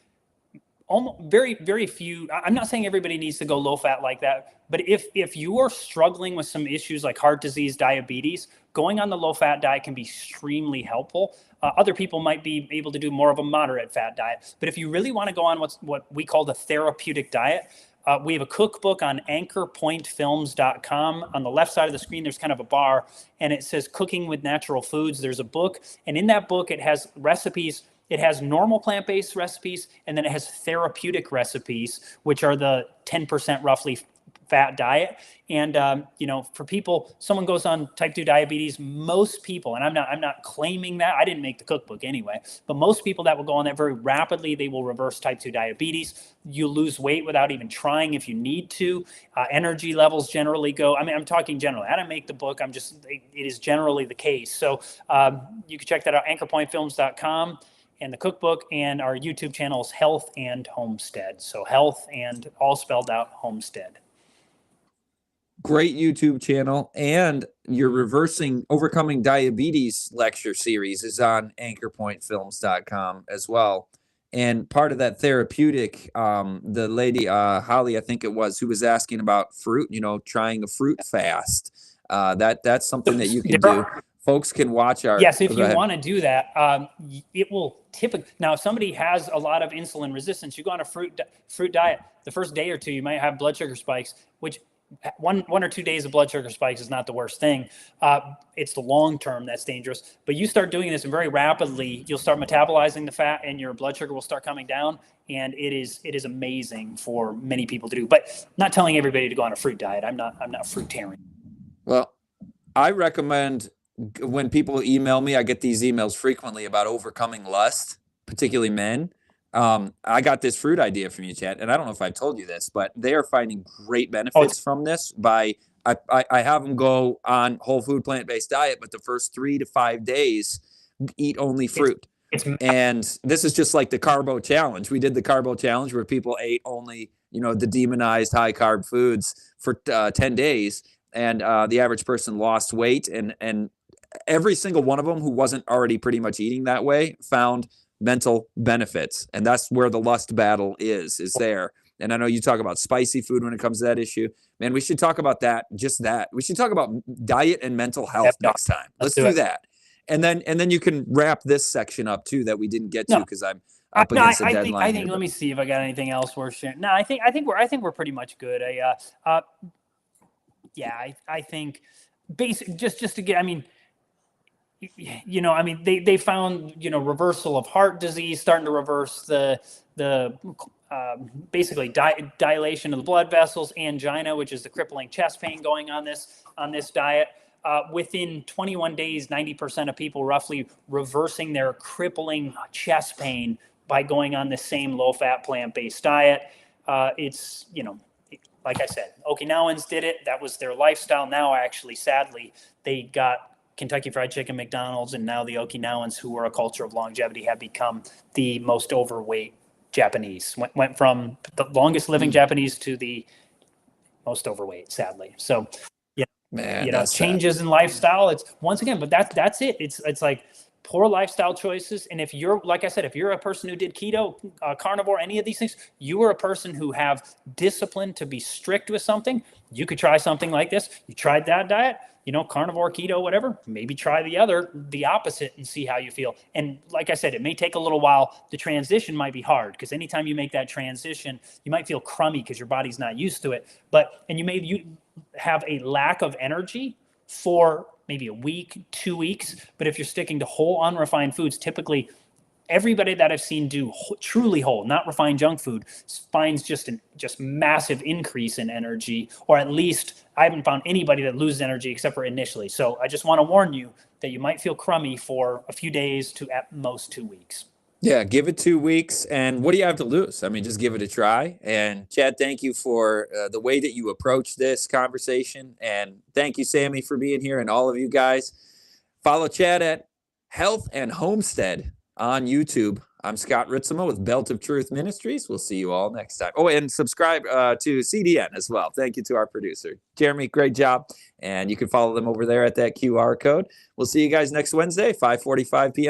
very, very few, I'm not saying everybody needs to go low fat like that, but if you are struggling with some issues like heart disease, diabetes, going on the low fat diet can be extremely helpful. Other people might be able to do more of a moderate fat diet. But if you really want to go on what we call the therapeutic diet, we have a cookbook on anchorpointfilms.com. On the left side of the screen, there's kind of a bar, and it says Cooking with Natural Foods. There's a book, and in that book, it has recipes. It has normal plant-based recipes, and then it has therapeutic recipes, which are the 10% roughly fat diet. And, for people, someone goes on type 2 diabetes, most people, and I'm not claiming that, I didn't make the cookbook anyway, but most people that will go on that very rapidly, they will reverse type 2 diabetes. You lose weight without even trying if you need to. Energy levels generally go, I'm talking generally. I didn't make the book. It is generally the case. So you can check that out, anchorpointfilms.com. and the cookbook, and our YouTube channel is Health and Homestead. So Health and all spelled out Homestead.
Great YouTube channel, and your overcoming diabetes lecture series is on anchorpointfilms.com as well. And part of that therapeutic, the lady, Holly, I think it was, who was asking about fruit, trying a fruit fast. That's something that you can do. Folks can watch our.
Yes, if you want to do that, it will typically. Now, if somebody has a lot of insulin resistance, you go on a fruit diet. The first day or two, you might have blood sugar spikes, which one or 2 days of blood sugar spikes is not the worst thing. It's the long term that's dangerous. But you start doing this, and very rapidly you'll start metabolizing the fat, and your blood sugar will start coming down. And it is amazing for many people to do. But not telling everybody to go on a fruit diet. I'm not fruitarian.
Well, I recommend, when people email me, I get these emails frequently about overcoming lust, particularly men. I got this fruit idea from you, Chad, and I don't know if I've told you this, but they are finding great benefits from this. I have them go on whole food plant-based diet, but the first 3 to 5 days eat only fruit. And this is just like the carbo challenge. We did the carbo challenge where people ate only, the demonized high carb foods for 10 days. And the average person lost weight, and every single one of them who wasn't already pretty much eating that way found mental benefits. And that's where the lust battle is there. And I know you talk about spicy food when it comes to that issue. Man, we should talk about that. We should talk about diet and mental health next time. Let's do that. And then you can wrap this section up too that we didn't get to, because I'm up against the deadline.
I think let me see if I got anything else worth sharing. No, I think we're pretty much good. I think basic just to get, they found, reversal of heart disease, starting to reverse the basically dilation of the blood vessels, angina, which is the crippling chest pain going on this diet. Within 21 days, 90% of people roughly reversing their crippling chest pain by going on the same low-fat plant-based diet. It's, like I said, Okinawans did it. That was their lifestyle. Now, actually, sadly, they got Kentucky Fried Chicken, McDonald's, and now the Okinawans, who were a culture of longevity, have become the most overweight Japanese. Went from the longest living Japanese to the most overweight, sadly. So, changes in lifestyle. It's once again, but that's it. It's like poor lifestyle choices. And if you're, like I said, if you're a person who did keto, carnivore, any of these things, you are a person who have discipline to be strict with something. You could try something like this. You tried that diet, carnivore, keto, whatever, maybe try the opposite and see how you feel. And like I said, it may take a little while. The transition might be hard, because anytime you make that transition, you might feel crummy because your body's not used to it. And you have a lack of energy for maybe a week, 2 weeks. But if you're sticking to whole, unrefined foods, typically everybody that I've seen do truly whole, not refined junk food, finds just massive increase in energy, or at least I haven't found anybody that loses energy except for initially. So I just want to warn you that you might feel crummy for a few days to at most 2 weeks.
Yeah, give it 2 weeks. And what do you have to lose? Just give it a try. And Chad, thank you for the way that you approach this conversation. And thank you, Sammy, for being here, and all of you guys. Follow Chad at Health and Homestead on YouTube. I'm Scott Ritsema with Belt of Truth Ministries. We'll see you all next time. Oh, and subscribe to CDN as well. Thank you to our producer, Jeremy. Great job. And you can follow them over there at that QR code. We'll see you guys next Wednesday, 5:45 p.m.